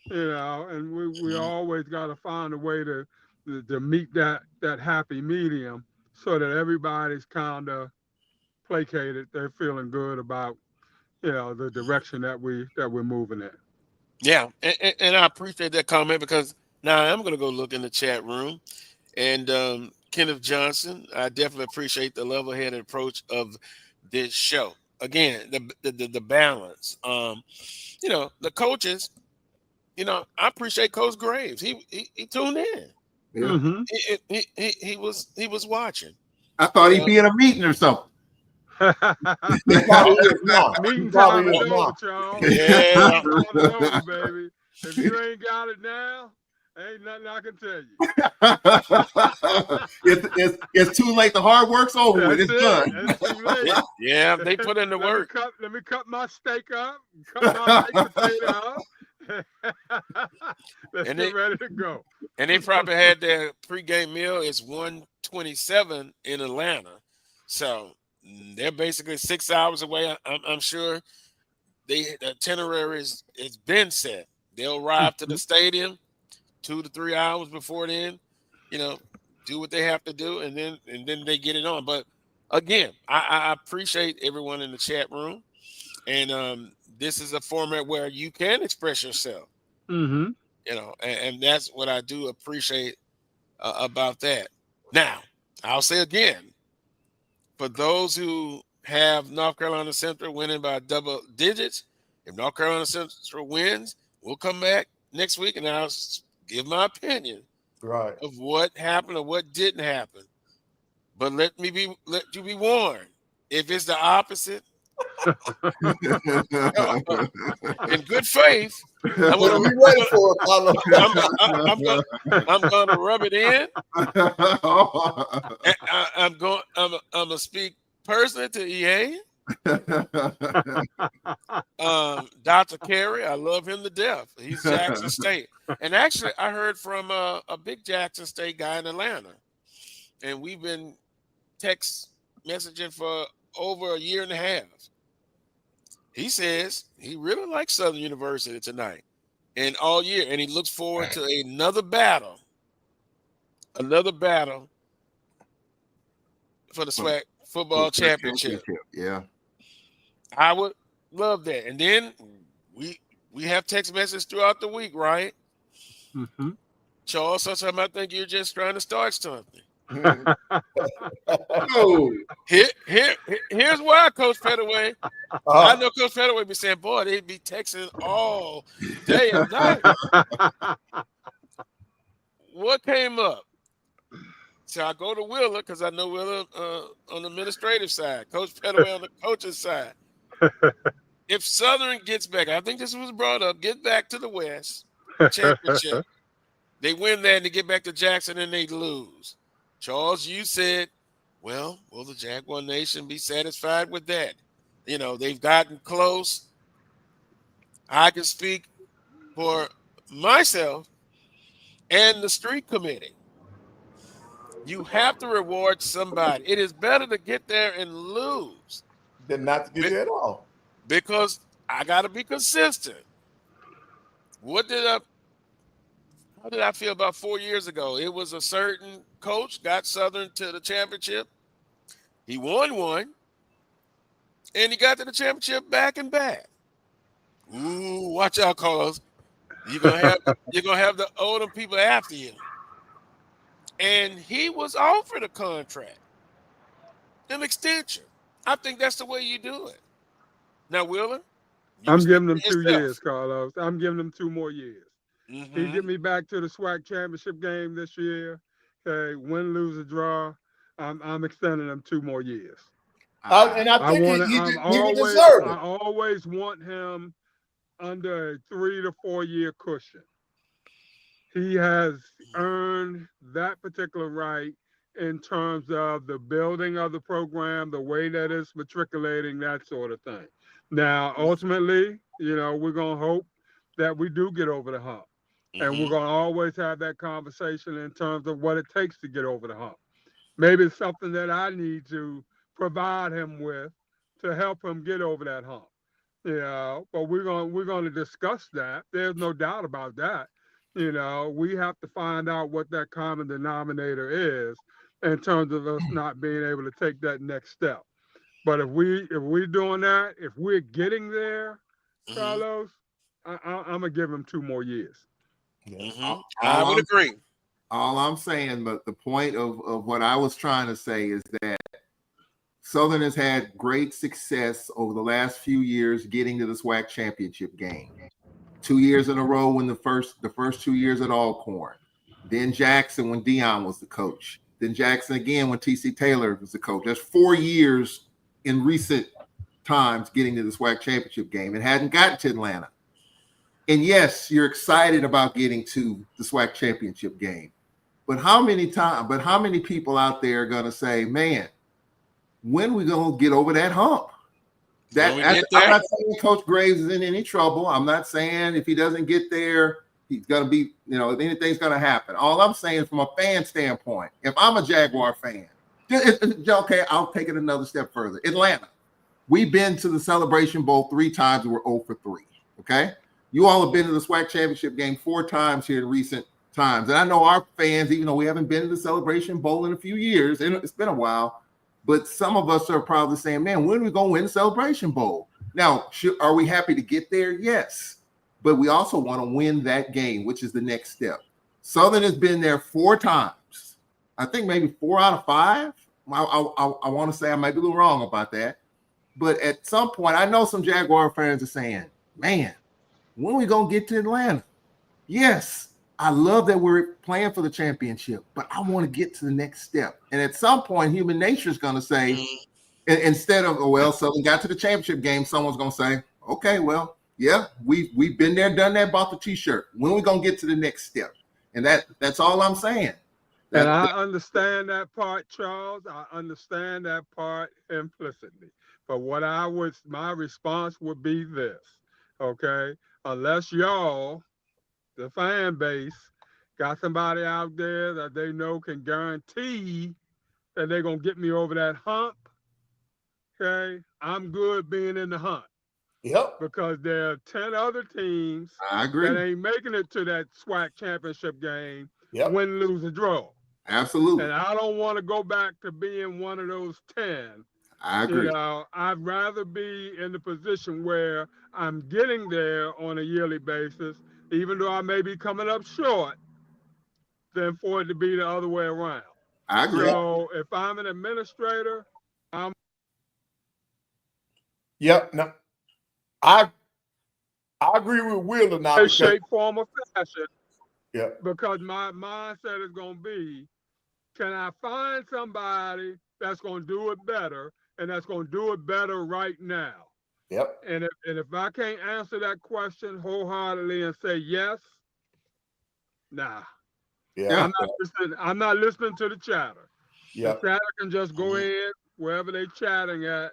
S3: and we always got to find a way to meet that happy medium so that everybody's kind of placated. They're feeling good about, the direction that we're moving in.
S1: Yeah, and I appreciate that comment because now I'm going to go look in the chat room. And Kenneth Johnson, I definitely appreciate the level-headed approach of this show. Again, the balance. You know, the coaches. You know, I appreciate Coach Graves. He tuned in.
S2: Yeah.
S3: Mm-hmm.
S1: He was watching.
S2: I thought he'd be in a meeting or something.
S4: He probably is now. He
S3: Meeting
S4: probably
S3: time
S4: is
S3: is
S4: now.
S3: over, Charles.
S1: Yeah.
S3: Meeting time is over, baby. If you ain't got it now, ain't nothing I can tell you.
S2: It's too late. The hard work's over with. It's done.
S3: It's too late.
S1: Yeah, they put in the work.
S3: Let me cut my steak up. Cut my baked potato up. Let's get ready to go.
S1: And they probably had their pregame meal. It's 1:27 in Atlanta, so they're basically 6 hours away. I'm sure the itinerary is been set. They'll arrive to the stadium 2 to 3 hours before then. You know, do what they have to do, and then they get it on. But again, I appreciate everyone in the chat room, and this is a format where you can express yourself.
S3: Mm-hmm.
S1: You know, and that's what I do appreciate about that. Now, I'll say again, for those who have North Carolina Central winning by double digits, if North Carolina Central wins, we'll come back next week and I'll give my opinion of what happened or what didn't happen. But let you be warned. If it's the opposite, in good faith, I'm gonna rub it in. I'm gonna speak personally to EA. Dr. Carey, I love him to death. He's Jackson State, and actually, I heard from a big Jackson State guy in Atlanta, and we've been text messaging for over a year and a half. He says he really likes Southern University tonight and all year, and he looks forward to another battle for the SWAC football championship.
S2: Yeah,
S1: I would love that. And then we have text messages throughout the week, right?
S3: Mm-hmm.
S1: Charles, sometimes I think you're just trying to start something.
S2: Oh,
S1: here's why, Coach Pettaway. I know Coach Pettaway be saying, boy, they'd be texting all day and night. What came up? So I go to Wheeler because I know Wheeler on the administrative side, Coach Pettaway on the coaching side. If Southern gets back, I think this was brought up, get back to the West championship. They win that and they get back to Jackson and they lose. Charles, you said, well, will the Jaguar Nation be satisfied with that? You know, they've gotten close. I can speak for myself and the street committee. You have to reward somebody. It is better to get there and lose
S4: than not to get there at all.
S1: Because I got to be consistent. How did I feel about 4 years ago? It was a certain coach got Southern to the championship. He won one, and he got to the championship back and back. Ooh, watch out, Carlos. You're gonna have the older people after you. And he was offered a contract, an extension. I think that's the way you do it. Now, Wheeler,
S3: I'm giving them 2 years, Carlos. I'm giving them 2 more years.
S1: Mm-hmm.
S3: He get me back to the SWAC championship game this year. Okay, win, lose, or draw. I'm extending them 2 more years.
S4: And I think he deserves it.
S3: I always want him under a 3 to 4 year cushion. He has earned that particular right in terms of the building of the program, the way that it's matriculating, that sort of thing. Now, ultimately, you know, we're going to hope that we do get over the hump. Mm-hmm. And we're going to always have that conversation in terms of what it takes to get over the hump. Maybe it's something that I need to provide him with to help him get over that hump. You know, but we're going to discuss that. There's no doubt about that. You know, we have to find out what that common denominator is in terms of us not being able to take that next step. But if we're doing that, if we're getting there, mm-hmm. Carlos, I'm gonna give him 2 more years.
S1: Mm-hmm. I would agree.
S2: All I'm saying, but the point of what I was trying to say is that Southern has had great success over the last few years getting to the SWAC championship game. 2 years in a row when the first 2 years at Alcorn. Then Jackson when Dion was the coach. Then Jackson again when TC Taylor was the coach. That's 4 years in recent times getting to the SWAC championship game. It hadn't gotten to Atlanta. And yes, you're excited about getting to the SWAC championship game. But how many people out there are going to say, man, when we going to get over that hump? I'm not saying Coach Graves is in any trouble. I'm not saying if he doesn't get there, he's going to be, anything's going to happen. All I'm saying from a fan standpoint, if I'm a Jaguar fan, okay, I'll take it another step further. Atlanta, we've been to the Celebration Bowl 3 times and we're 0 for 3, okay? You all have been to the SWAC championship game 4 times here in recent times. And I know our fans, even though we haven't been to the Celebration Bowl in a few years, and it's been a while, but some of us are probably saying, man, when are we going to win the Celebration Bowl? Now, are we happy to get there? Yes. But we also want to win that game, which is the next step. Southern has been there 4 times. I think maybe 4 out of 5. I want to say I might be a little wrong about that. But at some point, I know some Jaguar fans are saying, man, when are we going to get to Atlanta? Yes. I love that we're playing for the championship, but I want to get to the next step. And at some point, human nature is going to say, instead of, Southern got to the championship game, someone's going to say, okay, well, yeah, we've been there, done that, bought the T-shirt. When are we going to get to the next step? And that's all I'm saying.
S3: And I understand that part, Charles. I understand that part implicitly. But my response would be this, okay? Unless y'all, the fan base, got somebody out there that they know can guarantee that they're going to get me over that hump, okay? I'm good being in the hunt.
S4: Yep.
S3: Because there are 10 other teams that ain't making it to that SWAC championship game, win, lose, or draw.
S2: Absolutely.
S3: And I don't want to go back to being one of those 10.
S2: I agree.
S3: I'd rather be in the position where I'm getting there on a yearly basis, even though I may be coming up short, than for it to be the other way around.
S2: I agree.
S3: So if I'm an administrator,
S4: No, I agree with Wheeler now.
S3: In shape, form, or fashion.
S4: Yeah.
S3: Because my mindset is going to be, can I find somebody that's going to do it better and that's going to do it better right now?
S4: Yep.
S3: And if I can't answer that question wholeheartedly and say yes, nah.
S4: Yeah.
S3: I'm not listening to the chatter.
S4: Yeah.
S3: The chatter can just go ahead wherever they're chatting at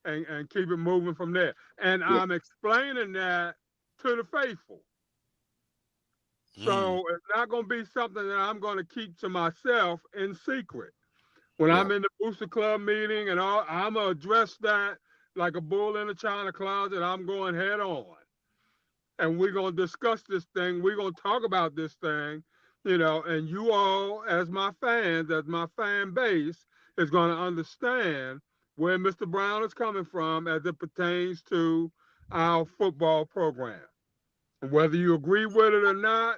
S3: and keep it moving from there. And I'm explaining that to the faithful. So it's not going to be something that I'm going to keep to myself in secret. When I'm in the Booster Club meeting and all, I'm going to address that like a bull in a china closet. I'm going head on. And we're going to discuss this thing. We're going to talk about this thing, and you all, as my fans, as my fan base, is going to understand where Mr. Brown is coming from as it pertains to our football program. And whether you agree with it or not,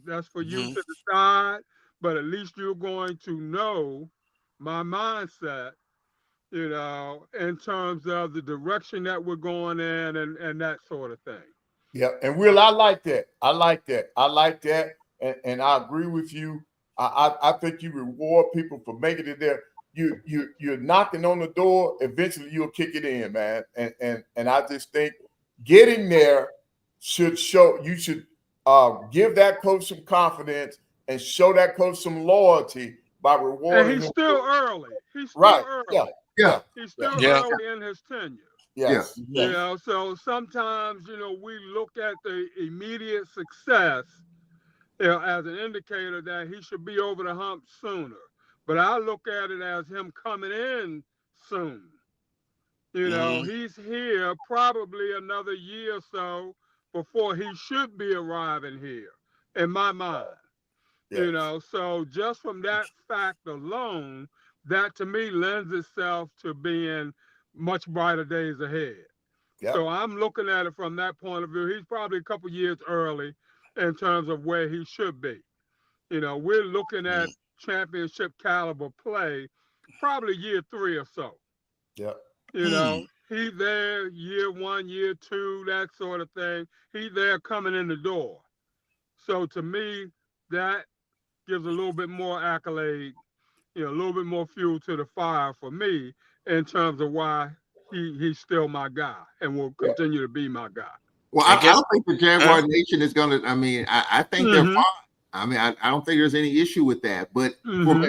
S3: that's for you to decide. But at least you're going to know my mindset, in terms of the direction that we're going in and that sort of thing.
S4: Yeah, and Will, I like that. And I agree with you. I think you reward people for making it there. You're knocking on the door. Eventually, you'll kick it in, man. And I just think getting there should show. You should give that coach some confidence and show that coach some loyalty by rewarding.
S3: And he's still early. He's still early.
S2: Yeah.
S3: He's still early in his tenure.
S4: Yes.
S3: So sometimes, we look at the immediate success, as an indicator that he should be over the hump sooner. But I look at it as him coming in soon. He's here probably another year or so before he should be arriving here, in my mind.
S4: Yes.
S3: So just from that fact alone, that to me lends itself to being much brighter days ahead.
S4: Yep.
S3: So I'm looking at it from that point of view. He's probably a couple years early in terms of where he should be. We're looking at championship caliber play probably year 3 or so.
S4: Yeah.
S3: You know, he's there year 1, year 2, that sort of thing. He's there coming in the door. So to me, that gives a little bit more accolade, a little bit more fuel to the fire for me in terms of why he's still my guy and will continue to be my guy.
S2: Well, I don't think the Jaguar Nation is going to. I mean, I think they're fine. I mean, I don't think there's any issue with that. But for me,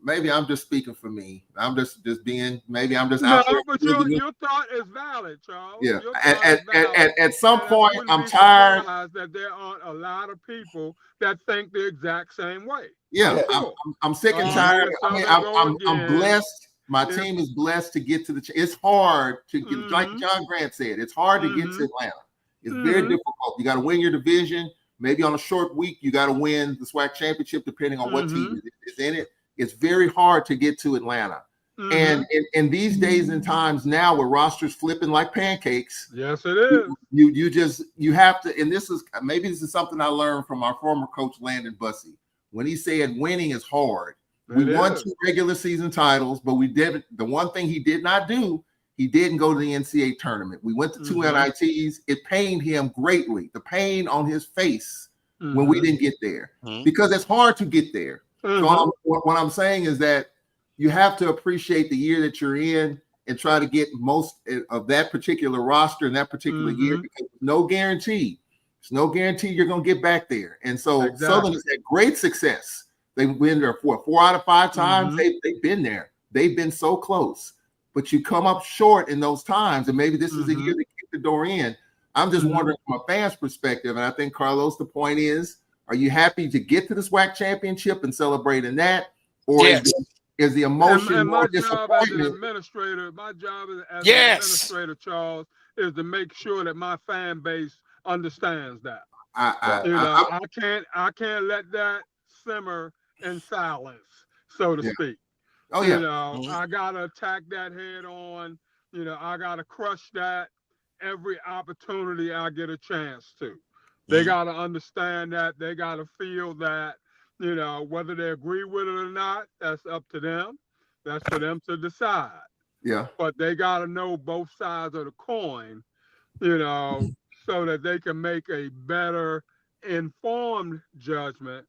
S2: maybe I'm just speaking for me. I'm just being. Maybe I'm just out there.
S3: But your thought is valid, Charles.
S2: Yeah. At some point, I'm tired.
S3: That there aren't a lot of people that think the exact same way.
S2: Yeah, I'm sick and tired. I mean, I'm blessed. My team is blessed to get to the. It's hard to get, like John Grant said. It's hard to get to Atlanta. It's very difficult. You got to win your division. Maybe on a short week, you got to win the SWAC championship, depending on what team is in it. It's very hard to get to Atlanta. And in these days and times now, with rosters flipping like pancakes,
S3: yes, it is.
S2: You have to. And this is something I learned from our former coach Landon Bussey when he said winning is hard. We won 2 regular season titles, but we didn't. The one thing he did not do, he didn't go to the NCAA tournament. We went to 2 NITs. It pained him greatly. The pain on his face when we didn't get there, because it's hard to get there. So what I'm saying is that you have to appreciate the year that you're in and try to get most of that particular roster in that particular year, because there's no guarantee. There's no guarantee you're going to get back there. And so Southern has had great success. They've been there 4 out of 5 times. They've been there. They've been so close. But you come up short in those times, and maybe this is the year to kick the door in. I'm just wondering from a fan's perspective, and I think, Carlos, the point is, are you happy to get to the SWAC championship and celebrate in that? Or is the emotion more disappointment?
S3: My job as an administrator, Charles, is to make sure that my fan base understands that. I can't let that simmer in silence, so to speak.
S2: Oh, yeah.
S3: I gotta attack that head on. I gotta crush that every opportunity I get a chance to. They gotta understand that. They gotta feel that. Whether they agree with it or not, that's up to them. That's for them to decide.
S2: Yeah.
S3: But they gotta know both sides of the coin, so that they can make a better informed judgment,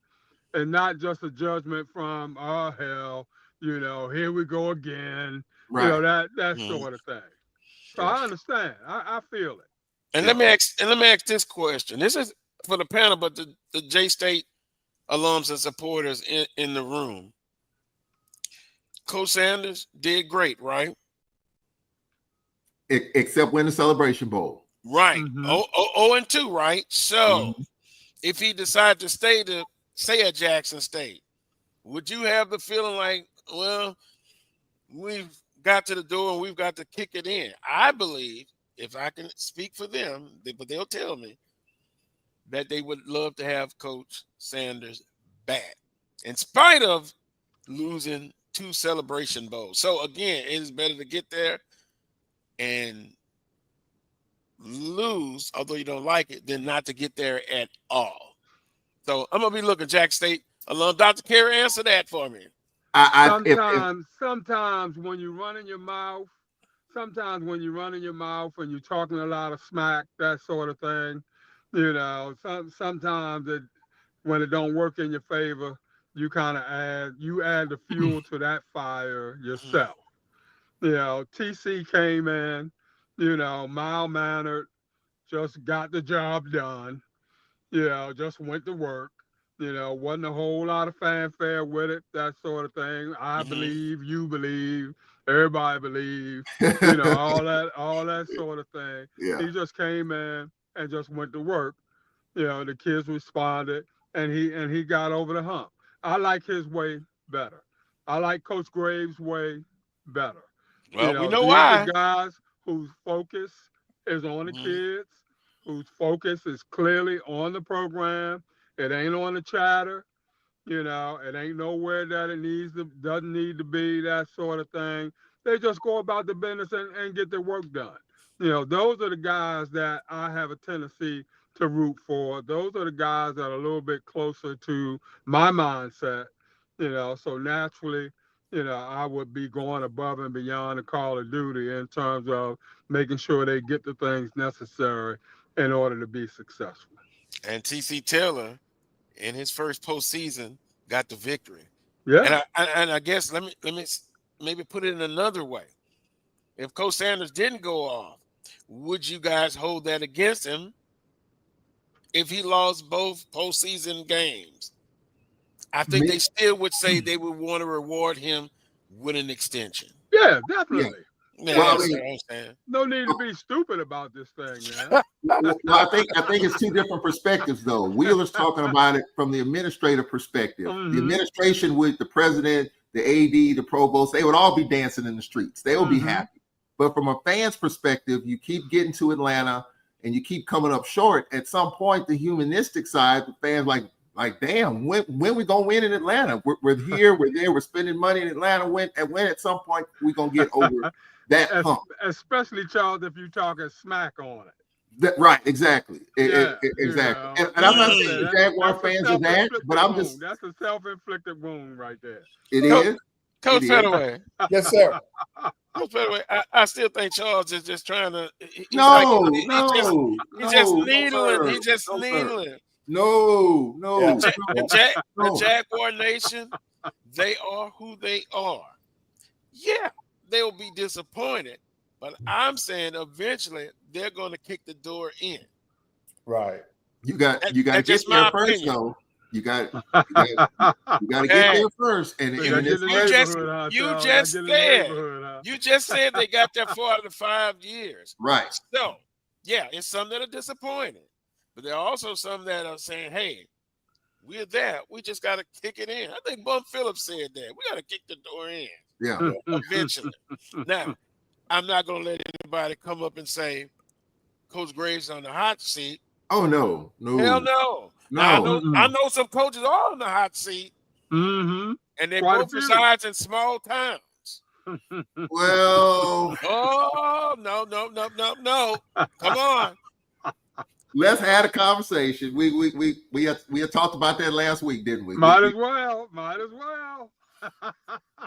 S3: and not just a judgment from, oh hell, here we go again.
S2: Right.
S3: That sort of thing. So I understand. I feel it.
S1: And let me ask this question. This is for the panel, but the J-State alums and supporters in the room. Coach Sanders did great, right?
S2: Except win the Celebration Bowl.
S1: Right. 0-2, right? So if he decided to stay at Jackson State, would you have the feeling like, well, we've got to the door and we've got to kick it in? I believe, if I can speak for them, but they'll tell me that they would love to have Coach Sanders back, in spite of losing 2 Celebration Bowls. So again, it is better to get there and lose, although you don't like it, than not to get there at all. So I'm gonna be looking Jack State alum. Dr. Carey, answer that for me.
S3: Sometimes when you run in your mouth, and you're talking a lot of smack, that sort of thing, sometimes when it don't work in your favor, you kind of add the fuel to that fire yourself. TC came in, mild-mannered, just got the job done, just went to work. Wasn't a whole lot of fanfare with it, that sort of thing. I believe, you believe, everybody believes, all that sort of thing.
S2: Yeah.
S3: He just came in and just went to work. The kids responded, and he got over the hump. I like his way better. I like Coach Graves' way better.
S1: Well, we know why.
S3: These are guys whose focus is on the kids, whose focus is clearly on the program. It ain't on the chatter, it ain't nowhere that it doesn't need to be, that sort of thing. They just go about the business and get their work done. Those are the guys that I have a tendency to root for. Those are the guys that are a little bit closer to my mindset, so naturally, I would be going above and beyond the call of duty in terms of making sure they get the things necessary in order to be successful.
S1: And TC Taylor, in his first postseason, got the victory.
S3: Yeah.
S1: And I guess let me maybe put it in another way. If Coach Sanders didn't go off, would you guys hold that against him if he lost both postseason games? I think they still would say they would want to reward him with an extension.
S3: Yeah, definitely.
S1: Yeah,
S2: Well,
S3: no need to be stupid about this thing, man.
S2: Well, I think it's two different perspectives, though. Wheeler's talking about it from the administrative perspective. The administration with the president, the AD, the provost, they would all be dancing in the streets. They would be happy. But from a fan's perspective, you keep getting to Atlanta and you keep coming up short. At some point, the humanistic side, the fans like, damn, when we gonna win in Atlanta? We're here, we're there, we're spending money in Atlanta. When at some point we gonna get over that hump?
S3: Especially, Charles, if you're talking smack on it.
S2: Right, exactly.
S3: Yeah,
S2: exactly. And I'm not saying the Jaguar fans are that, but I'm just
S3: that's a self-inflicted wound right there.
S2: It is.
S1: Coach Pettaway.
S4: Yes, sir.
S1: Coach Pettaway, I still think Charles is just trying to. He's just needling. He's just needling.
S2: No.
S1: The Jaguar Nation, they are who they are. Yeah, they'll be disappointed, but I'm saying eventually they're going to kick the door in.
S4: Right.
S2: You got to get there first, though. You got to get there first. And
S1: you just said they got there 4 out of 5 years.
S2: Right.
S1: So yeah, it's some that are disappointed. But there are also some that are saying, hey, we're there. We just got to kick it in. I think Bum Phillips said that. We got to kick the door in.
S2: Yeah.
S1: Eventually. Now, I'm not going to let anybody come up and say Coach Graves on the hot seat.
S2: Oh, no.
S1: Hell no. Now, I know some coaches are on the hot seat. And they both reside in small towns.
S2: Well.
S1: Oh, no. Come on.
S2: Let's have a conversation. We had talked about that last week, didn't we?
S3: Might as well.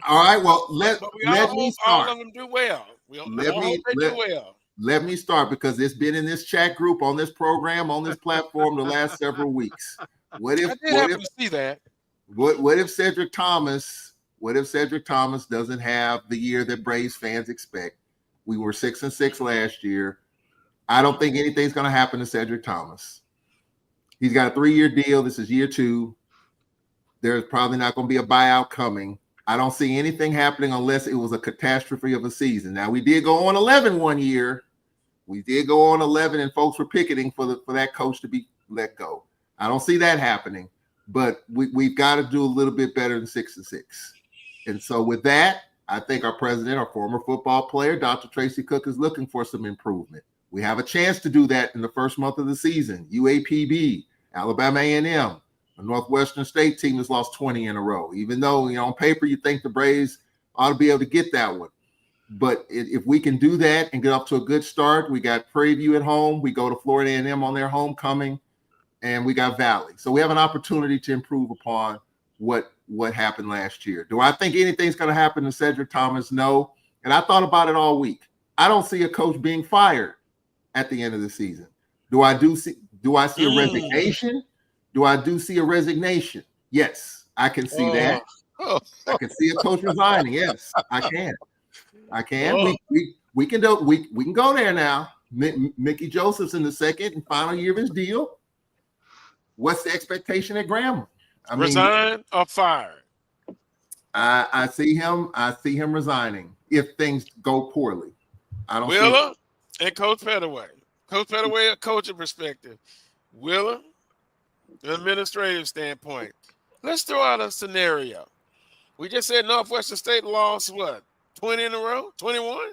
S2: All right. Well, let me start.
S1: All of them do well.
S2: Let me start because it's been in this chat group, on this program, on this platform the last several weeks. What if Cedric Thomas doesn't have the year that Braves fans expect? We were 6-6 last year. I don't think anything's going to happen to Cedric Thomas. He's got a 3-year deal. This is year 2. There's probably not going to be a buyout coming. I don't see anything happening unless it was a catastrophe of a season. Now, we did go on 11 one year. We did go on 11, and folks were picketing for that coach to be let go. I don't see that happening, but we've got to do a little bit better than 6-6. And so with that, I think our president, our former football player, Dr. Tracy Cook, is looking for some improvement. We have a chance to do that in the first month of the season. UAPB, Alabama A&M, a Northwestern State team has lost 20 in a row. Even though, on paper, you think the Braves ought to be able to get that one. But if we can do that and get off to a good start, we got Prairie View at home. We go to Florida A&M on their homecoming, and we got Valley. So we have an opportunity to improve upon what happened last year. Do I think anything's going to happen to Cedric Thomas? No. And I thought about it all week. I don't see a coach being fired at the end of the season. Do I see a resignation? Do I see a resignation? Yes, I can see that. I can see a coach resigning. Yes, I can. We can go there now. Mickey Joseph's in the second and final year of his deal. What's the expectation at Grambling?
S1: Resign or fired?
S2: I see him resigning if things go poorly. I don't.
S1: Wheeler and Coach Pettaway. Coach Pettaway, a coaching perspective. Wheeler, the administrative standpoint. Let's throw out a scenario. We just said Northwestern State lost 20 in a row? 21?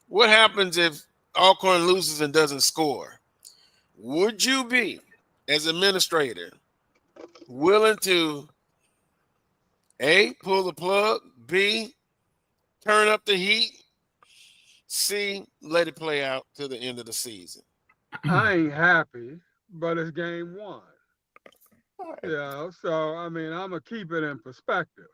S1: What happens if Alcorn loses and doesn't score? Would you be, as administrator, willing to A, pull the plug, B, turn up the heat, C, let it play out to the end of the season?
S3: I ain't happy, but it's game 1. Yeah, so I'm gonna keep it in perspective.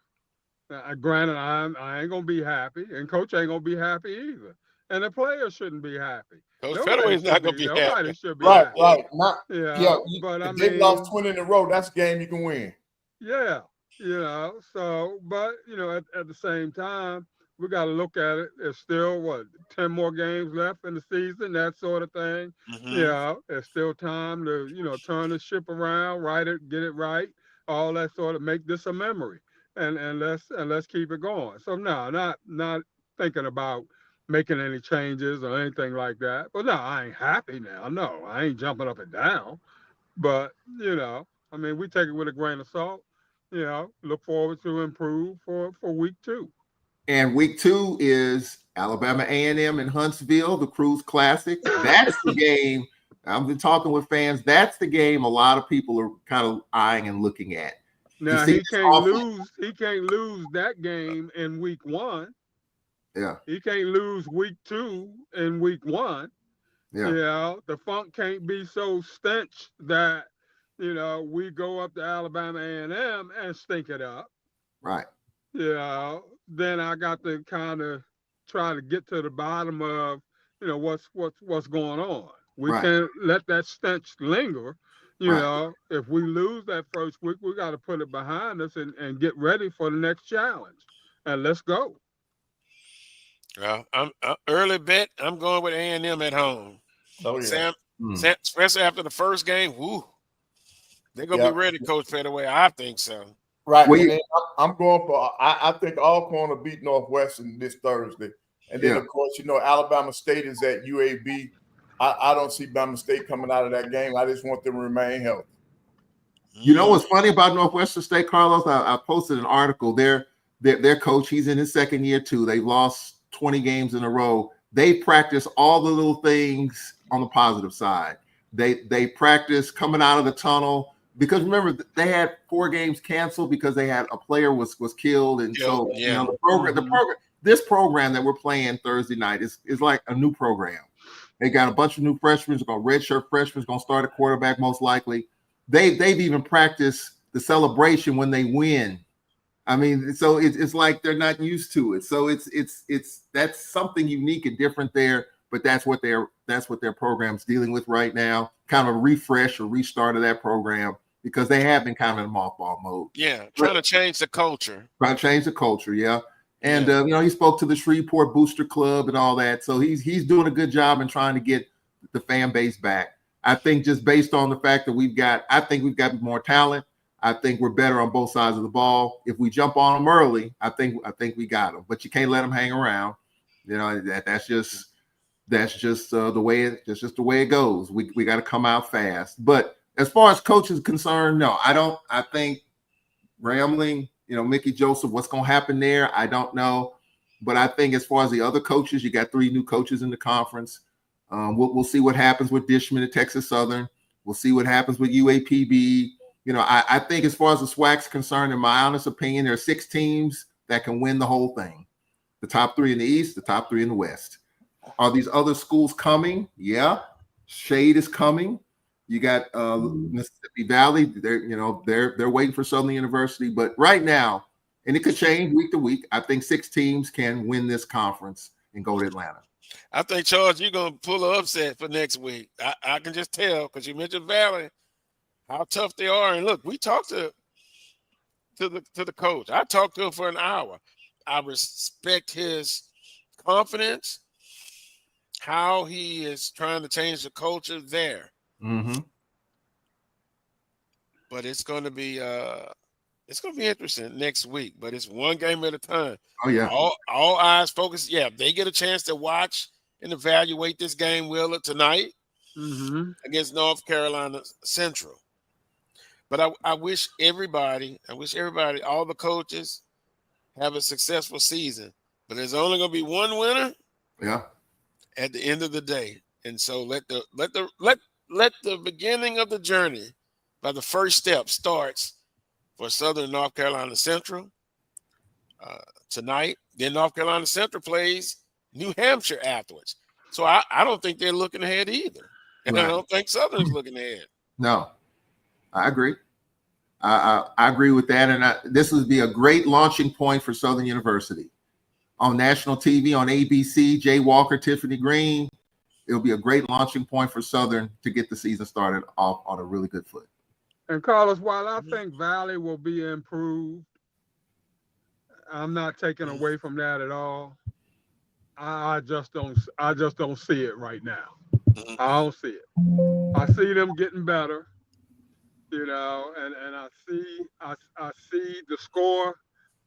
S3: Granted, I ain't gonna be happy, and coach ain't gonna be happy either, and the players shouldn't be happy.
S1: Coach Pettaway is not going to be
S3: Nobody
S1: happy.
S3: should be
S4: Right,
S3: happy.
S4: right. Not,
S3: Yeah, but I
S4: if they
S3: mean,
S4: lost 20 in a row, that's a game you can win.
S3: yeah, so, but at the same time, we got to look at it. There's still 10 more games left in the season, that sort of thing.
S1: Mm-hmm.
S3: There's still time to turn the ship around, write it, get it right, all that sort of, make this a memory, and let's keep it going. So no, not thinking about making any changes or anything like that. But no, I ain't happy now. No, I ain't jumping up and down. But I mean, we take it with a grain of salt. Look forward to improve for week 2.
S2: And week 2 is Alabama A&M in Huntsville, the Cruise Classic. That's the game. I've been talking with fans. That's the game a lot of people are kind of eyeing and looking at.
S3: Now he can't lose. He can't lose that game in week 1.
S2: Yeah.
S3: He can't lose week 2 in week 1.
S2: Yeah.
S3: The funk can't be so stench that we go up to Alabama A&M and stink it up.
S2: Right.
S3: Then I got to kind of try to get to the bottom of what's going on. We can't let that stench linger. If we lose that first week, we got to put it behind us and get ready for the next challenge. And let's go.
S1: Well, I'm early bet. I'm going with A&M at home.
S4: Oh yeah.
S1: Sam, especially after the first game. Woo, they're gonna be ready, Coach Pettaway. I think so.
S4: Right. Well, I'm going for. I think Alcorn will beat Northwestern this Thursday, and then of course Alabama State is at UAB. I don't see Bama State coming out of that game. I just want them to remain healthy.
S2: You know what's funny about Northwestern State, Carlos? I posted an article. Their coach, he's in his second year too. They've lost 20 games in a row. They practice all the little things on the positive side. They practice coming out of the tunnel, because remember they had 4 games canceled because they had a player was killed, and the program, this program that we're playing Thursday night is like a new program. They got a bunch of new freshmen, redshirt freshmen, going to start a quarterback most likely. They've even practiced the celebration when they win. I mean, so it's like they're not used to it. So it's that's something unique and different there. But that's what their program's dealing with right now. Kind of a refresh or restart of that program, because they have been kind of in mothball mode.
S1: Yeah, trying to change the culture.
S2: Trying to change the culture, yeah. And he spoke to the Shreveport Booster Club and all that. So he's doing a good job in trying to get the fan base back. I think just based on the fact that we've got more talent. I think we're better on both sides of the ball. If we jump on them early, I think we got them. But you can't let them hang around. That's just the way it goes. We got to come out fast. But as far as coach is concerned, no, I don't. I think Ramling, Mickey Joseph, what's going to happen there, I don't know. But I think as far as the other coaches, you got 3 new coaches in the conference. We'll see what happens with Dishman at Texas Southern. We'll see what happens with UAPB. I think as far as the SWAC's concerned, in my honest opinion, there are 6 teams that can win the whole thing. The top 3 in the East, the top 3 in the West. Are these other schools coming? Yeah. Shade is coming. You got Mississippi Valley. They're waiting for Southern University. But right now, and it could change week to week, I think 6 teams can win this conference and go to Atlanta.
S1: I think, Charles, you're going to pull an upset for next week. I can just tell, because you mentioned Valley, how tough they are. And look, we talked to the coach. I talked to him for an hour. I respect his confidence, how he is trying to change the culture there.
S2: Mm-hmm.
S1: But it's going to be interesting next week. But it's one game at a time.
S2: Oh yeah.
S1: All eyes focus. Yeah, they get a chance to watch and evaluate this game, will it, tonight against North Carolina Central. But I wish everybody, all the coaches, have a successful season. But there's only going to be one winner.
S2: Yeah.
S1: At the end of the day, and so let the beginning of the journey, by the first step, starts for Southern North Carolina Central tonight. Then North Carolina Central plays New Hampshire afterwards. So I don't think they're looking ahead either, and I don't think Southern's looking ahead.
S2: No, I agree. I agree with that, and this would be a great launching point for Southern University on national TV on ABC. Jay Walker, Tiffany Green. It'll be a great launching point for Southern to get the season started off on a really good foot.
S3: And Carlos, while I think Valley will be improved, I'm not taking away from that at all. I just don't see it right now. I don't see it. I see them getting better, and I see the score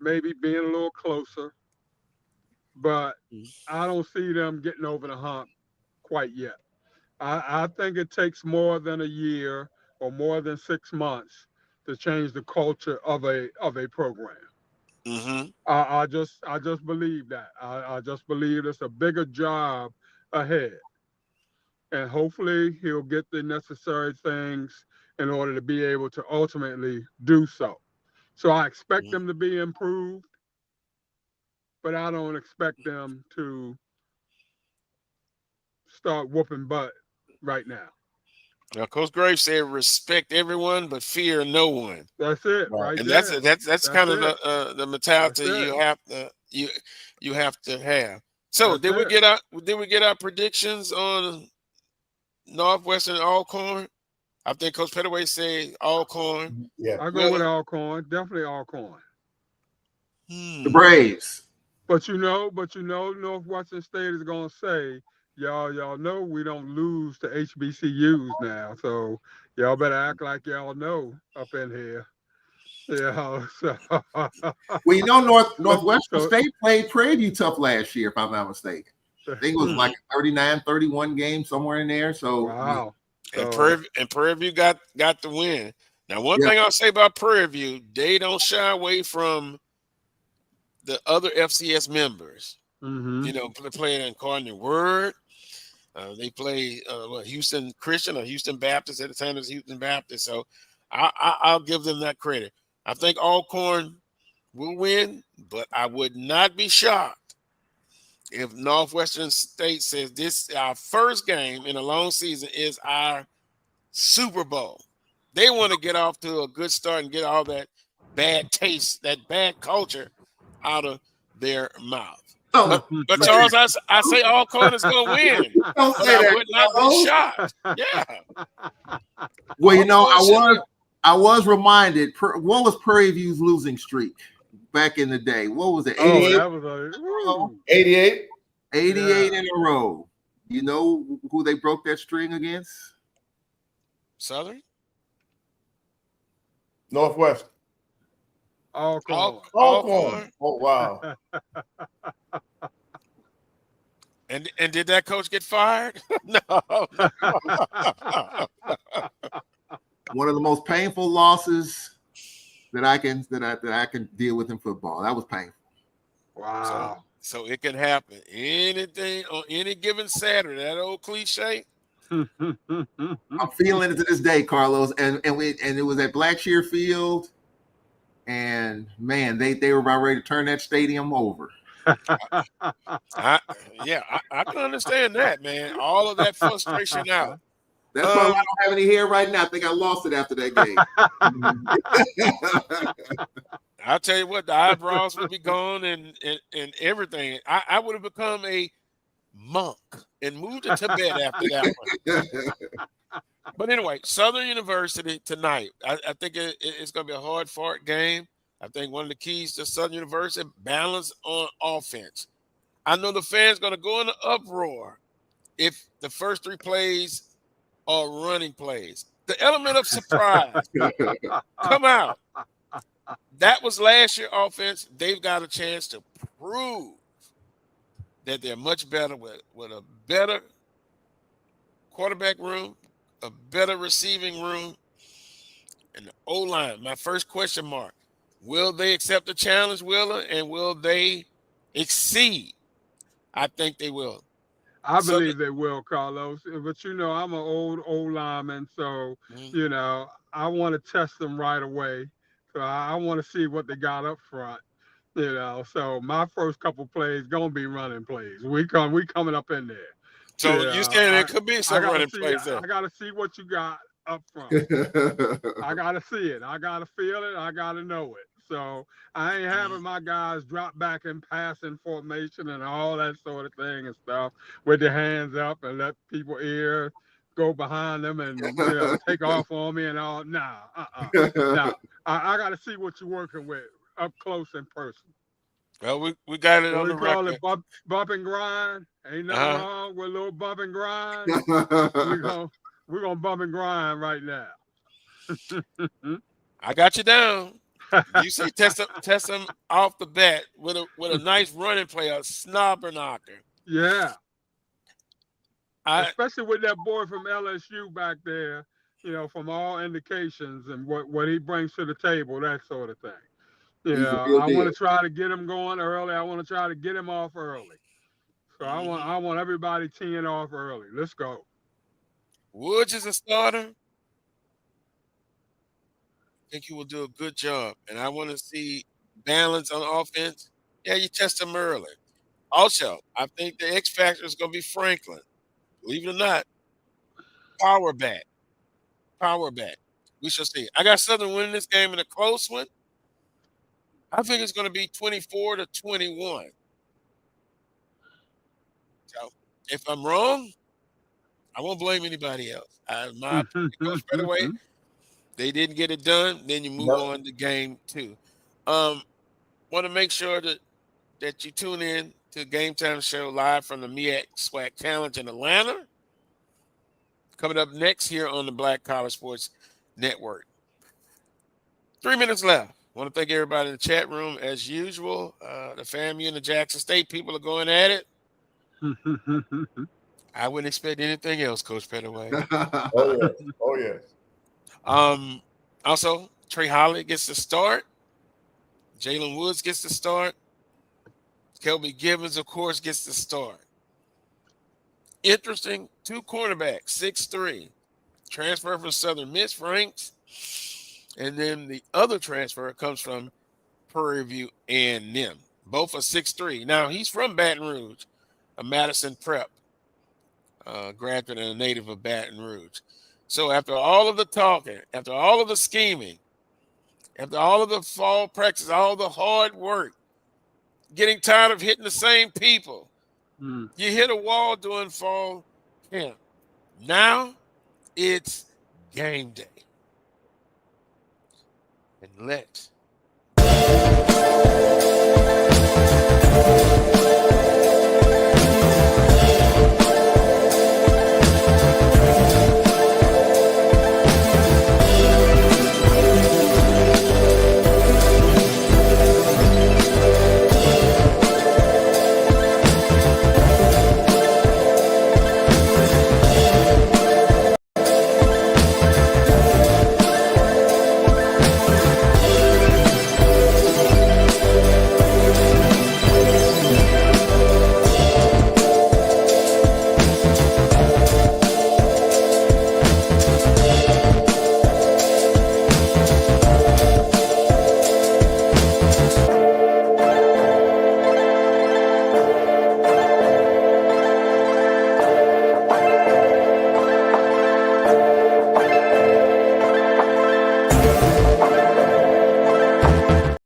S3: maybe being a little closer, but I don't see them getting over the hump quite yet. I think it takes more than a year or more than 6 months to change the culture of a program.
S1: Mm-hmm.
S3: I just believe that. I just believe it's a bigger job ahead, and hopefully he'll get the necessary things in order to be able to ultimately do so. So I expect them to be improved, but I don't expect them to start whooping butt right now.
S1: Now, Coach Graves said, "Respect everyone, but fear no one."
S3: That's it, right?
S1: And
S3: there.
S1: that's kind of the mentality you have to have. So did we get our predictions on Northwestern Alcorn? I think Coach Pettaway said Alcorn.
S4: Yeah,
S3: I go with Alcorn. Definitely Alcorn.
S2: The Braves.
S3: But Northwestern State is gonna say, y'all know we don't lose to HBCUs now, so y'all better act like y'all know up in here. Yeah. So.
S2: Well, Northwestern State played Prairie View tough last year, if I'm not mistaken. I think it was like a 39-31 game somewhere in there. So
S3: wow.
S1: And Prairie View got the win. Now, one thing I'll say about Prairie View, they don't shy away from the other FCS members.
S3: Mm-hmm.
S1: Playing in Cardinal Word. They play Houston Christian or Houston Baptist at the time. It was Houston Baptist. So I'll give them that credit. I think Alcorn will win, but I would not be shocked if Northwestern State says this our first game in a long season is our Super Bowl. They want to get off to a good start and get all that bad taste, that bad culture out of their mouth. But Charles, I say Alcorn is going to win.
S2: Don't say
S1: I
S2: that.
S1: would not be shocked. Yeah.
S2: Well, I was reminded. What was Prairie View's losing streak back in the day? What was it? 88?
S3: That was
S4: 88.
S2: 88 in a row. You know who they broke that string against?
S1: Southern?
S4: Northwestern.
S3: Alcorn.
S4: Oh, wow.
S1: And did that coach get fired? No.
S2: One of the most painful losses that I can deal with in football. That was painful.
S3: Wow.
S1: So it can happen. Anything on any given Saturday. That old cliche.
S2: I'm feeling it to this day, Carlos. And it was at Blackshear Field. And man, they were about ready to turn that stadium over.
S1: I can understand that, man. All of that frustration out.
S2: That's why I don't have any hair right now. I think I lost it after that game.
S1: I'll tell you what, the eyebrows would be gone and everything. I would have become a monk and moved to Tibet after that one. But anyway, Southern University tonight. I think it's going to be a hard-fought game. I think one of the keys to Southern University, balance on offense. I know the fans going to go in an uproar if the first three plays are running plays. The element of surprise come out. That was last year's offense. They've got a chance to prove that they're much better with a better quarterback room, a better receiving room, and the O-line. My first question mark. Will they accept the challenge, Willa, and will they exceed? I think they will.
S3: I believe they will, Carlos. But, I'm an old lineman, so, I want to test them right away. So I want to see what they got up front, So my first couple plays going to be running plays. We coming up in there.
S1: So you saying there could be some running plays there?
S3: I got to see what you got up front. I gotta see it. I gotta feel it. I gotta know it. So I ain't having my guys drop back in passing formation and all that sort of thing and stuff with their hands up and let people go behind them and take off on me and all. Nah. I gotta see what you're working with up close in person.
S1: Well, we got it
S3: What
S1: on
S3: we
S1: the
S3: call
S1: record.
S3: it bump and grind. Ain't nothing wrong with a little bump and grind. We're gonna bump and grind right now.
S1: I got you down. You say test him off the bat with a nice running play, a snobber knocker.
S3: Yeah. Especially with that boy from LSU back there, from all indications and what he brings to the table, that sort of thing. I want to try to get him going early. I want to try to get him off early. So I want everybody teeing off early. Let's go.
S1: Woods is a starter. I think he will do a good job. And I want to see balance on offense. Yeah, you test him early. Also, I think the X factor is going to be Franklin. Believe it or not, power back. We shall see. I got Southern winning this game in a close one. I think it's going to be 24-21. So if I'm wrong, I won't blame anybody else. My opinion goes right away. They didn't get it done. Then you move on to game 2. Want to make sure that you tune in to Game Time Show live from the MEAC-SWAC Challenge in Atlanta. Coming up next here on the Black College Sports Network. 3 minutes left. Want to thank everybody in the chat room as usual. The FAMU and the Jackson State people are going at it. I wouldn't expect anything else, Coach Pettaway.
S4: Oh yes.
S1: Also, Trey Holly gets the start. Jalen Woods gets the start. Kelby Gibbons, of course, gets the start. Interesting, 2 cornerbacks, 6'3". Transfer from Southern Miss, Franks. And then the other transfer comes from Prairie View A&M. Both are 6'3". Now, he's from Baton Rouge, a Madison Prep graduate and a native of Baton Rouge. So after all of the talking, after all of the scheming, after all of the fall practice, all the hard work, getting tired of hitting the same people, you hit a wall during fall camp. Now it's game day. And let's